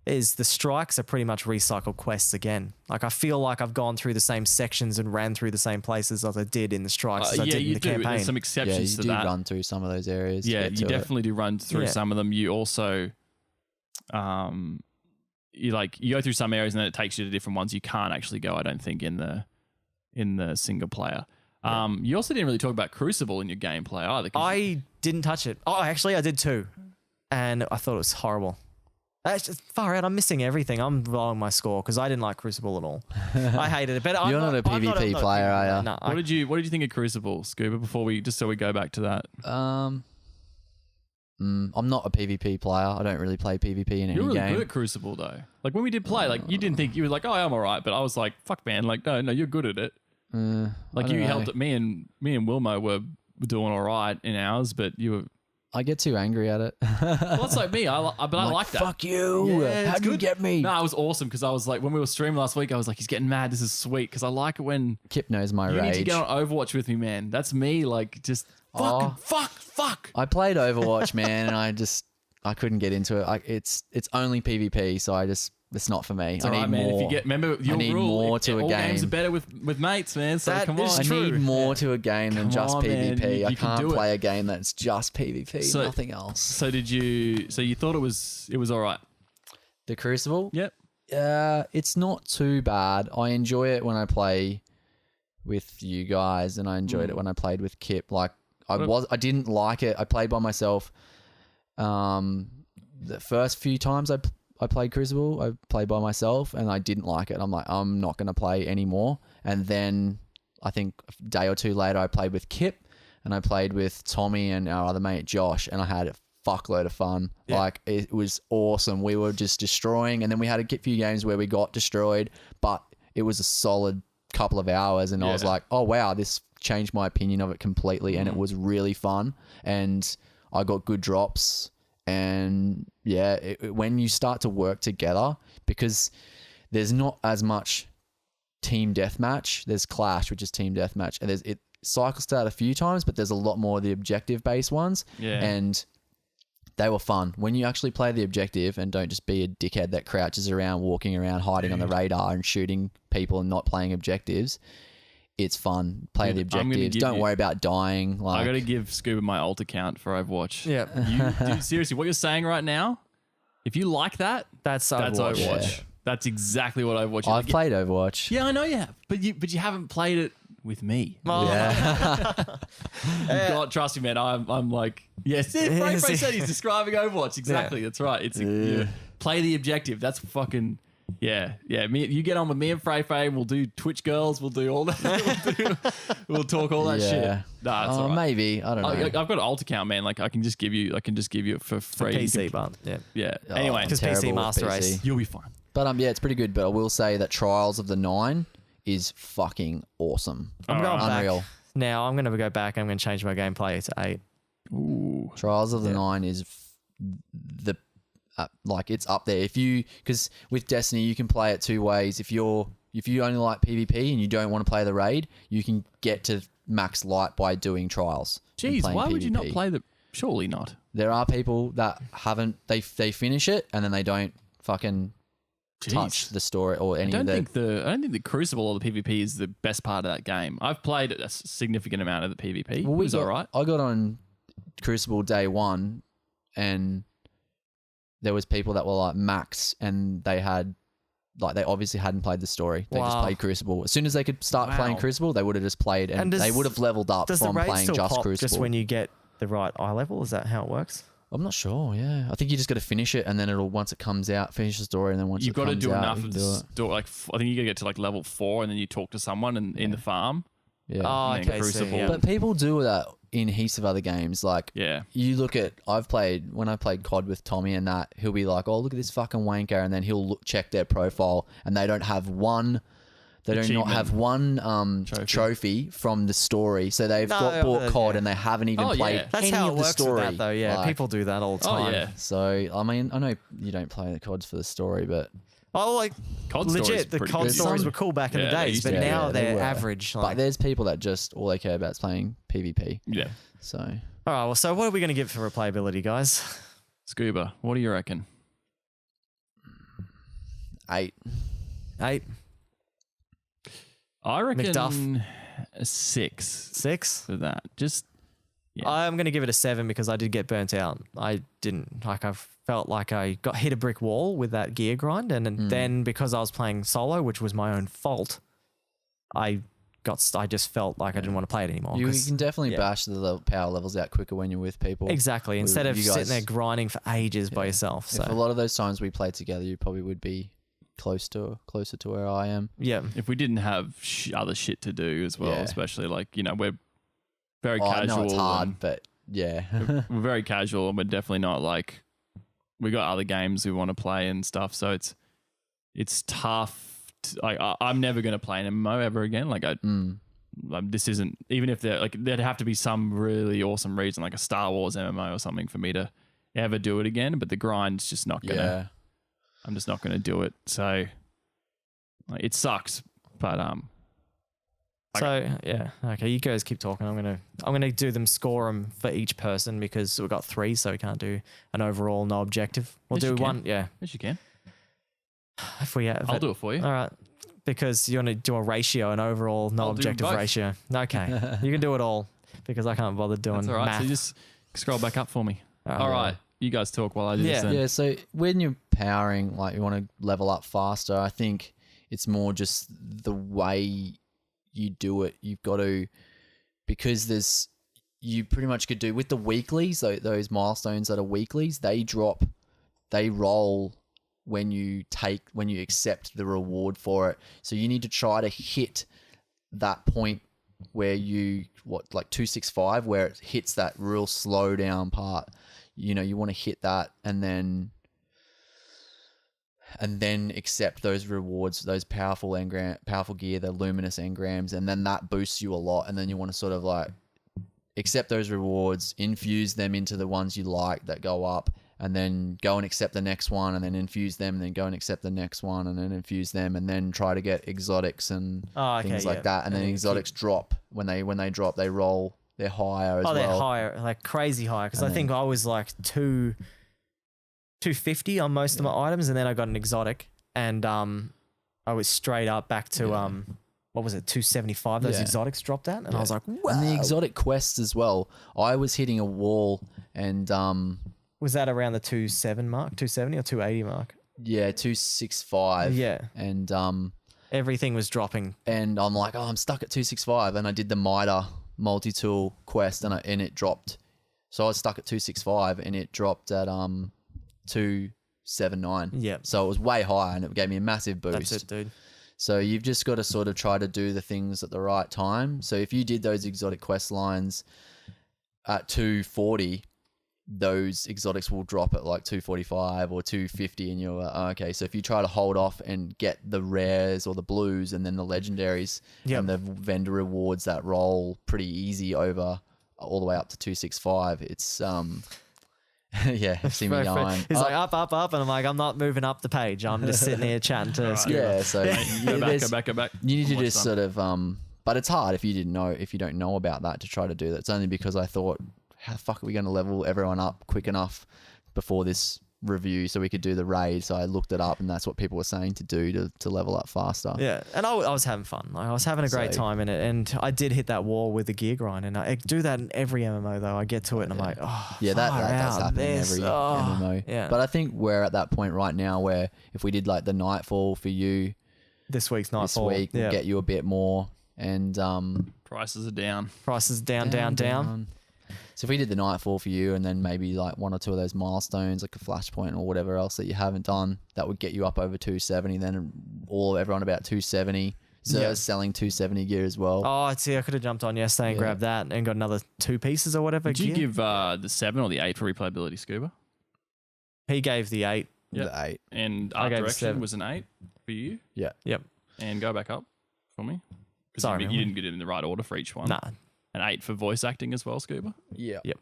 is the strikes are pretty much recycled quests again. Like I feel like I've gone through the same sections and ran through the same places as I did in the strikes as I yeah, did in you the do. campaign. There's some Yeah, exceptions you to do that. run through some of those areas. to Yeah, get you to it. definitely do run through Yeah. some of them. You also, you go through some areas and then it takes you to different ones. You can't actually go, I don't think, in the single player. You also didn't really talk about Crucible in your gameplay either. 'cause I didn't touch it. Oh, actually, I did too, and I thought it was horrible. That's just far out. I'm missing everything. I'm blowing my score because I didn't like Crucible at all. I hated it. But You're not a PvP player, are ya? No, what did you think of Crucible, Scuba? Before we go back to that, I'm not a PvP player. I don't really play PvP in any you're really game. good at Crucible though. Like when we did play, like you didn't think you were like, oh, I'm alright, but I was like, fuck, man, like no, you're good at it. I Like don't you know. helped me and Wilmo were doing all right in ours, but you were. I get too angry at it. Well, it's like me. I like that. Fuck you. Yeah, it's How'd you good. get me? No, it was awesome because I was like, when we were streaming last week, I was like, he's getting mad. This is sweet because I like it when Kip knows my you need to rage. get on Overwatch with me, man. That's me. Like, just fuck. I played Overwatch, man, and I couldn't get into it. It's only PvP, so it's not for me. It's I all need right, man. more. If you get, remember your need rule. more to a all games are game. better with mates, man. So That come on. is I true. need more to a game than Come just on, man. PvP. You I can can't do it. play a game that's just PvP, So- nothing else. So did you? So you thought it was all right? The Crucible? Yep. It's not too bad. I enjoy it when I play with you guys, and I enjoyed it when I played with Kip. Like I didn't like it. I played by myself. The first few times I played Crucible, I played by myself, and I didn't like it. I'm like, I'm not going to play anymore. And then I think a day or two later, I played with Kip, and I played with Tommy and our other mate Josh, and I had a fuckload of fun. Yeah. Like, it was awesome. We were just destroying, and then we had a few games where we got destroyed, but it was a solid couple of hours, and I was Yeah. like, oh wow, this changed my opinion of it completely, and it was really fun, and I got good drops. And yeah, when you start to work together, because there's not as much team deathmatch, there's Clash, which is team deathmatch, and it cycles out a few times, but there's a lot more of the objective based ones. Yeah. And they were fun. When you actually play the objective and don't just be a dickhead that crouches around, walking around, hiding on the radar and shooting people and not playing objectives, it's fun. Play the Dude, I'm gonna objectives. give Don't you- worry about dying. Like, I got to give Scuba my alt account for Overwatch. Yeah, Dude, seriously, what you're saying right now, if you like that, that's that's Overwatch. Overwatch. Yeah. That's exactly what Overwatch is. I've Like, played Overwatch. yeah, I know you have, but you haven't played it with me. Oh, Yeah. God, trust me, man. I'm like, yes. Frank said he's describing Overwatch. Exactly. That's right. It's you play the objective. That's fucking yeah. You get on with me and Frey. We'll do Twitch girls. We'll do all that. we'll talk all that shit. Yeah. Nah, it's all right. Maybe. I don't know. I've got an alt account, man. Like I can just give you it for free. You PC, can- but yeah. yeah. Oh, Anyway, Because terrible PC with Master PC. Race. you'll be fine. But yeah, it's pretty good. But I will say that Trials of the Nine is fucking awesome. I'm going Unreal. back now. I'm going to go back. I'm going to change my gameplay to 8. Ooh. Trials of the Nine is the like it's up there. Because with Destiny you can play it two ways. If you only like PvP and you don't want to play the raid, you can get to max light by doing trials. and Jeez, playing why would you not PvP. play the? Surely not. There are people that haven't. They finish it and then they don't fucking touch Jeez. the story or I any don't of the. think the Crucible or the PvP is the best part of that game. I've played a significant amount of the PvP. It was all right. I got on Crucible day one, and there was people that were like max, and they obviously hadn't played the story. They just Wow. played Crucible. As soon as they could start Wow. playing Crucible, they would have just played, and does- they would have leveled up Does the from raid playing still just pop Crucible. just when you get the right eye level? Is that how it works? I'm not sure. Yeah, I think you just got to finish it, and then once it comes out, finish the story, and then once You've it got to comes do out, enough you of can the do it. story. Like I think you got to get to like level 4, and then you talk to someone in the farm. Yeah. Oh, and then okay. So, Crucible. yeah. But people do that in heaps of other games. Like, Yeah. you look at, when I played COD with Tommy and that, he'll be like, oh, look at this fucking wanker. And then he'll check their profile and they don't have one, they do not Achievement. have one trophy from the got No, bought COD yeah. and they haven't even Oh, yeah. played That's any how of it the works story. with that, though. Yeah, Like, people do that all the Oh time. yeah. So, I mean, I know you don't play the CODs for the story, but Oh, like COD story's legit, the pretty COD good. stories Some- were cool back in Yeah, the they days, used but to be. now Yeah, they they're were. average. but Like, there's people that just all they care about is playing PvP. Yeah. So, all right, well, so what are we going to give for replayability, guys? Scuba, what do you reckon? 8. 8, I reckon McDuff. a 6 6. for that. Just Yeah. I'm going to give it a 7 because I did get burnt out. I felt like I got hit a brick wall with that gear grind. And then because I was playing solo, which was my own fault, I just felt like I didn't want to play it anymore. You 'cause- can definitely yeah. bash the power levels out quicker when you're with people. Exactly. Instead of you sitting guys- there grinding for ages by yourself. If a So, lot of those times we played together, you probably would be closer to where I am. yeah. if we didn't have other shit to do as well, Yeah. especially like, we're very I casual. know it's hard, and but yeah. we're very casual and we're definitely not like, we got other games we want to play and stuff. So it's tough. I'm never going to play an MMO ever again. Like this isn't, even if they're like, there'd have to be some really awesome reason, like a Star Wars MMO or something, for me to ever do it again. But the grind's just not gonna. Yeah. I'm just not gonna do it. So like, it sucks, but So yeah, okay. You guys keep talking. I'm gonna do them, score them for each person because we've got 3, so we can't do an overall no objective. We'll Yes, you do can. one. Yeah, yes, you can. if we have. I'll do it for you. All right, because you want to do a ratio, an overall no I'll do objective both. ratio. Okay, you can do it all because I can't bother doing That's all right. math. So you just scroll back up for me. Oh, All right, you guys talk while I do this. Yeah. Then. Yeah, so when you're powering, like you want to level up faster, I think it's more just the way you do it. You've got to, because you pretty much could do with the weeklies, those milestones that are weeklies, they roll when you accept the reward for it. So you need to try to hit that point where like 265, where it hits that real slow down part. You want to hit that and then accept those rewards, those powerful gear, the luminous engrams, and then that boosts you a lot. And then you want to sort of like accept those rewards, infuse them into the ones you like that go up, and then go and accept the next one, and then infuse them, and then go and accept the next one, and then infuse them, and then try to get exotics and things like that. And then exotics drop when they drop, they roll. They're higher as well. they're higher, like crazy high. Because I think I was like 250 on most of my items, and then I got an exotic, and I was straight up back to what was it, 275? Those exotics dropped at, and I was like, wow. And the exotic quests as well. I was hitting a wall, and was that around the 27 mark, 270 or 280 mark? yeah, 265. Yeah, And everything was dropping. and I'm like, oh, I'm stuck at 265, and I did the MITRE multi-tool quest, and it dropped. So I was stuck at 265, and it dropped at 279. Yeah, So it was way higher, and it gave me a massive boost. that's it, dude. So you've just got to sort of try to do the things at the right time. So if you did those exotic quest lines at 240, those exotics will drop at like 245 or 250, and you're like, oh, okay. So if you try to hold off and get the rares or the blues and then the legendaries and the vendor rewards that roll pretty easy over all the way up to 265, it's yeah, see me going. He's like up, and I'm like, I'm not moving up the page. I'm just sitting here chatting to Scuba. Yeah, so Go back. you need to Almost just done. sort of but it's hard if you don't know about that, to try to do that. It's only because I thought, how the fuck are we going to level everyone up quick enough before this review so we could do the raid? So I looked it up, and that's what people were saying to do to level up faster. Yeah, and I was having fun. Like, I was having a great time in it, and I did hit that wall with the gear grind, and I do that in every MMO though. I get to it, and I'm like, oh, Yeah, that does out, happen in this, every oh, MMO. Yeah, But I think we're at that point right now where if we did like the Nightfall for you this week's this Nightfall, week, we'll get you a bit more, and Prices are down. prices down. So if we did the Nightfall for you, and then maybe like one or two of those milestones, like a flashpoint or whatever else that you haven't done, that would get you up over 270. Then everyone about 270. Zer's selling 270 gear as well. Oh, see, I could have jumped on yesterday and grabbed that and got another 2 pieces or whatever. Did you gear. give the 7 or the 8 for replayability, Scuba? He gave the 8. Yep. The 8. And I art gave direction 7. was an 8 for you. Yeah. Yep. And go back up for me. Because Sorry, you didn't get it in the right order for each one. Nah. An 8 for voice acting as well, Scuba. Yeah. Yep.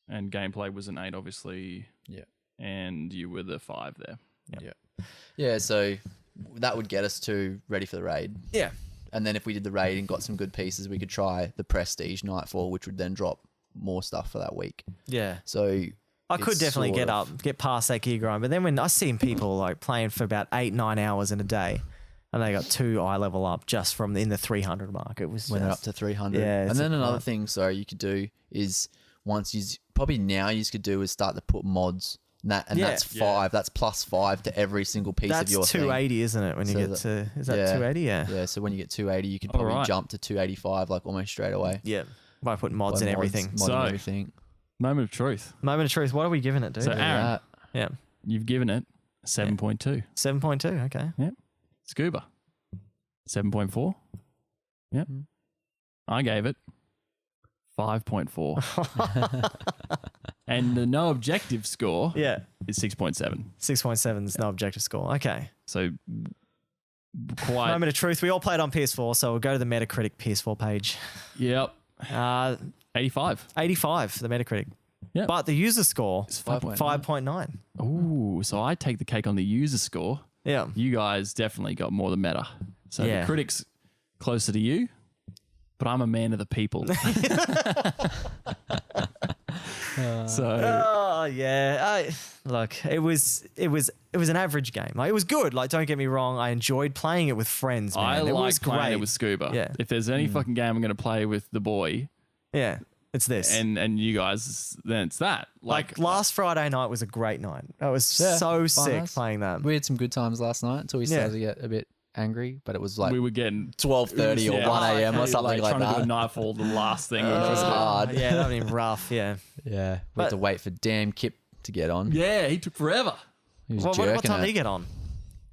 And gameplay was an 8, obviously. Yeah. And you were the 5 there. Yeah, so that would get us to ready for the raid. Yeah. And then if we did the raid and got some good pieces, we could try the Prestige Nightfall, which would then drop more stuff for that week. Yeah. So I could it's definitely sort get past that gear grind. But then when I seen people like playing for about 8-9 hours in a day, and they got 2 eye level up just from in the 300 mark, it was when they're up just, to 300. Yeah, and it's then a another lot. thing, you could do is once you probably now you could do is start to put mods. And Yeah. that's 5. That's plus 5 to every single piece that's of your thing. 280, isn't it? When you So get that- to is that yeah. 280? Yeah. Yeah, so when you get 280, you could probably Alright. jump to 285 like almost straight away. Yeah. By putting mods By and mods, everything. mod So- and everything. Moment of truth. Moment of truth. What are we giving it, dude? So, Look at Aaron. that. yeah. You've given it 7.2. 7.2. Okay. Scuba. 7.4. Yep. I gave it 5.4. And the no objective score Yeah. is 6.7. 6.7 is no objective score. Okay. So quite. Moment of truth. We all played on PS4, so we'll go to the Metacritic PS4 page. Yep. 85. 85, the Metacritic. Yeah. But the user score, It's 5.9. Ooh, so I take the cake on the user score. Yeah. You guys definitely got more than Meta. So Yeah. the critics closer to you, but I'm a man of the people. So Oh yeah, look, it was an average game. Like, it was good. Like, don't get me wrong, I enjoyed playing it with friends. Man. I it was like playing great. it with Scuba. Yeah. If there's any fucking game I'm going to play with the boy Yeah, it's this. and you guys, then it's that. like last Friday night was a great night. I was Yeah, so fun sick as. playing that. We had some good times last night until we started to get a bit angry, but it was like we were getting 12:30 or yeah, 1 a.m. or okay, something like trying to do a that. nightfall, the last thing. It was hard. Yeah, that would be rough. Yeah. Yeah, we But- had to wait for damn Kip to get on. Yeah, he took forever. He was What jerking time it. did he get on?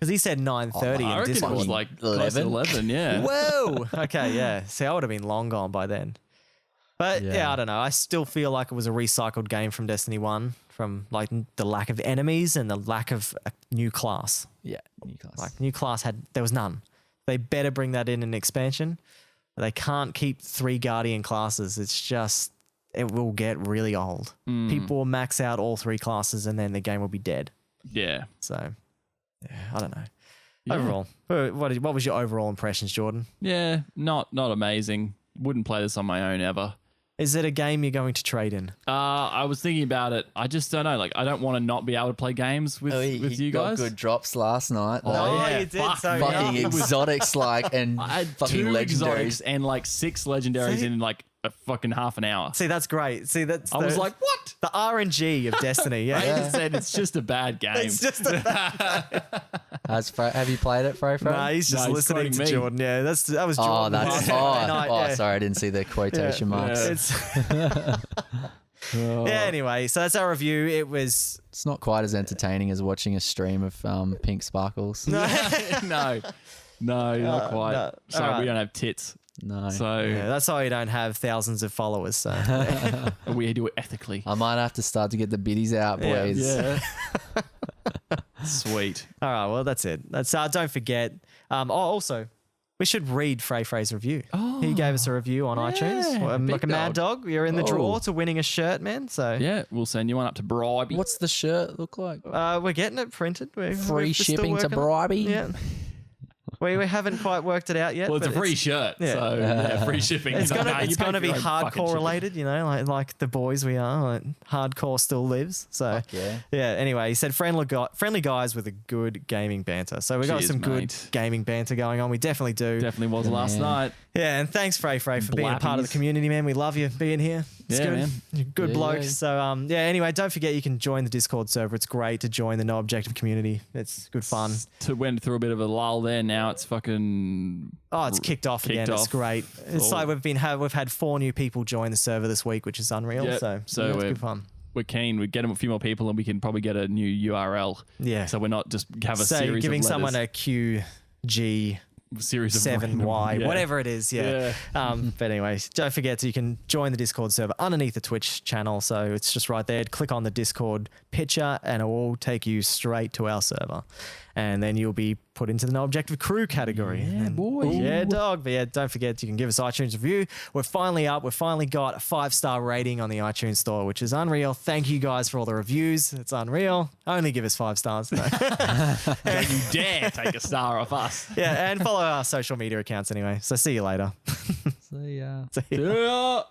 Because he said 9:30 I in reckon it Discord. was like close to 11, yeah. Whoa. Okay, yeah. See, I would have been long gone by then. But yeah. Yeah. I don't know. I still feel like it was a recycled game from Destiny 1, from like the lack of enemies and the lack of a new class. Yeah, Newcastle. Like, new class there was none. They better bring that in an expansion. They can't keep 3 Guardian classes. It's just, it will get really old. People will max out all 3 classes and then the game will be dead. Yeah. So, yeah, I don't know. Yeah. Overall, what was your overall impressions, Jordan? Yeah, not amazing. Wouldn't play this on my own ever. Is it a game you're going to trade in? I was thinking about it. I just don't know. Like, I don't want to not be able to play games with, with you got guys. good drops last night. Oh, though. yeah. you did. Fuck, So Fucking yeah. exotics, like, and I had fucking 2 legendaries. exotics and like 6 legendaries See? in like a fucking half an hour. See, that's great. See, that's I was like, what? the RNG of Destiny. Yeah, I just said it's just a bad game. it's just Have you played it, Fro? nah. He's just No, he's listening to quoting me. Jordan. Yeah, that was Oh, Jordan. that's Friday night, yeah. sorry, I didn't see the quotation marks. Yeah. It's yeah. Anyway, so that's our review. It was It's not quite as entertaining as watching a stream of pink sparkles. no, not quite. no. Sorry, Alright. we don't have tits. No. So yeah, that's why you don't have thousands of followers. So we do it ethically. I might have to start to get the biddies out, Yeah. boys. Yeah. Sweet. all right, well that's it. That's don't forget. Also, we should read Frey's review. He gave us a review on iTunes. big Like a mad dog. You're in the draw to winning a shirt, man. So Yeah, we'll send you one up to Bribey. What's the shirt look like? we're getting it printed. We're Free still shipping to working on it. Bribey? Yeah. We haven't quite worked it out yet. Well, it's a but free shirt, yeah. so yeah, free shipping. It's gonna, Nah, you it's pay gonna for be your own fucking hardcore shipping. related, you know, like the boys we are. Like, hardcore still lives. So yeah. Anyway, he said friendly guys with a good gaming banter. So we got Cheers, some good mate. gaming banter going on. We definitely do. Definitely was last man. night. Yeah, and thanks Frey for being a part of the Blappies. community, man. We love you being here. It's Yeah, good. man. You're a good Yeah, bloke. yeah. So anyway, don't forget you can join the Discord server. It's great to join the No Objective community. It's good fun. Went through a bit of a lull there. Now it's fucking. Oh, it's kicked off again. It's off. great. It's Oh. like we've had 4 new people join the server this week, which is unreal. Yep. So So yeah, it's we're- good fun. We're keen. We get a few more people, and we can probably get a new URL. Yeah. So we're not just have a So series giving of someone letters, a QG series of 7Y, random- whatever it is. Yeah. But anyways, don't forget you can join the Discord server underneath the Twitch channel. So it's just right there. Click on the Discord picture and it will take you straight to our server. And then you'll be put into the No Objective Crew category. Yeah, And- boy. Yeah, dog. But yeah, don't forget you can give us iTunes review. We're finally up. We've finally got a 5-star rating on the iTunes store, which is unreal. Thank you guys for all the reviews. It's unreal. Only give us 5 stars. No. Don't you dare take a star off us. Yeah, and follow our social media accounts anyway. So see you later. So, yeah. See ya. Yeah.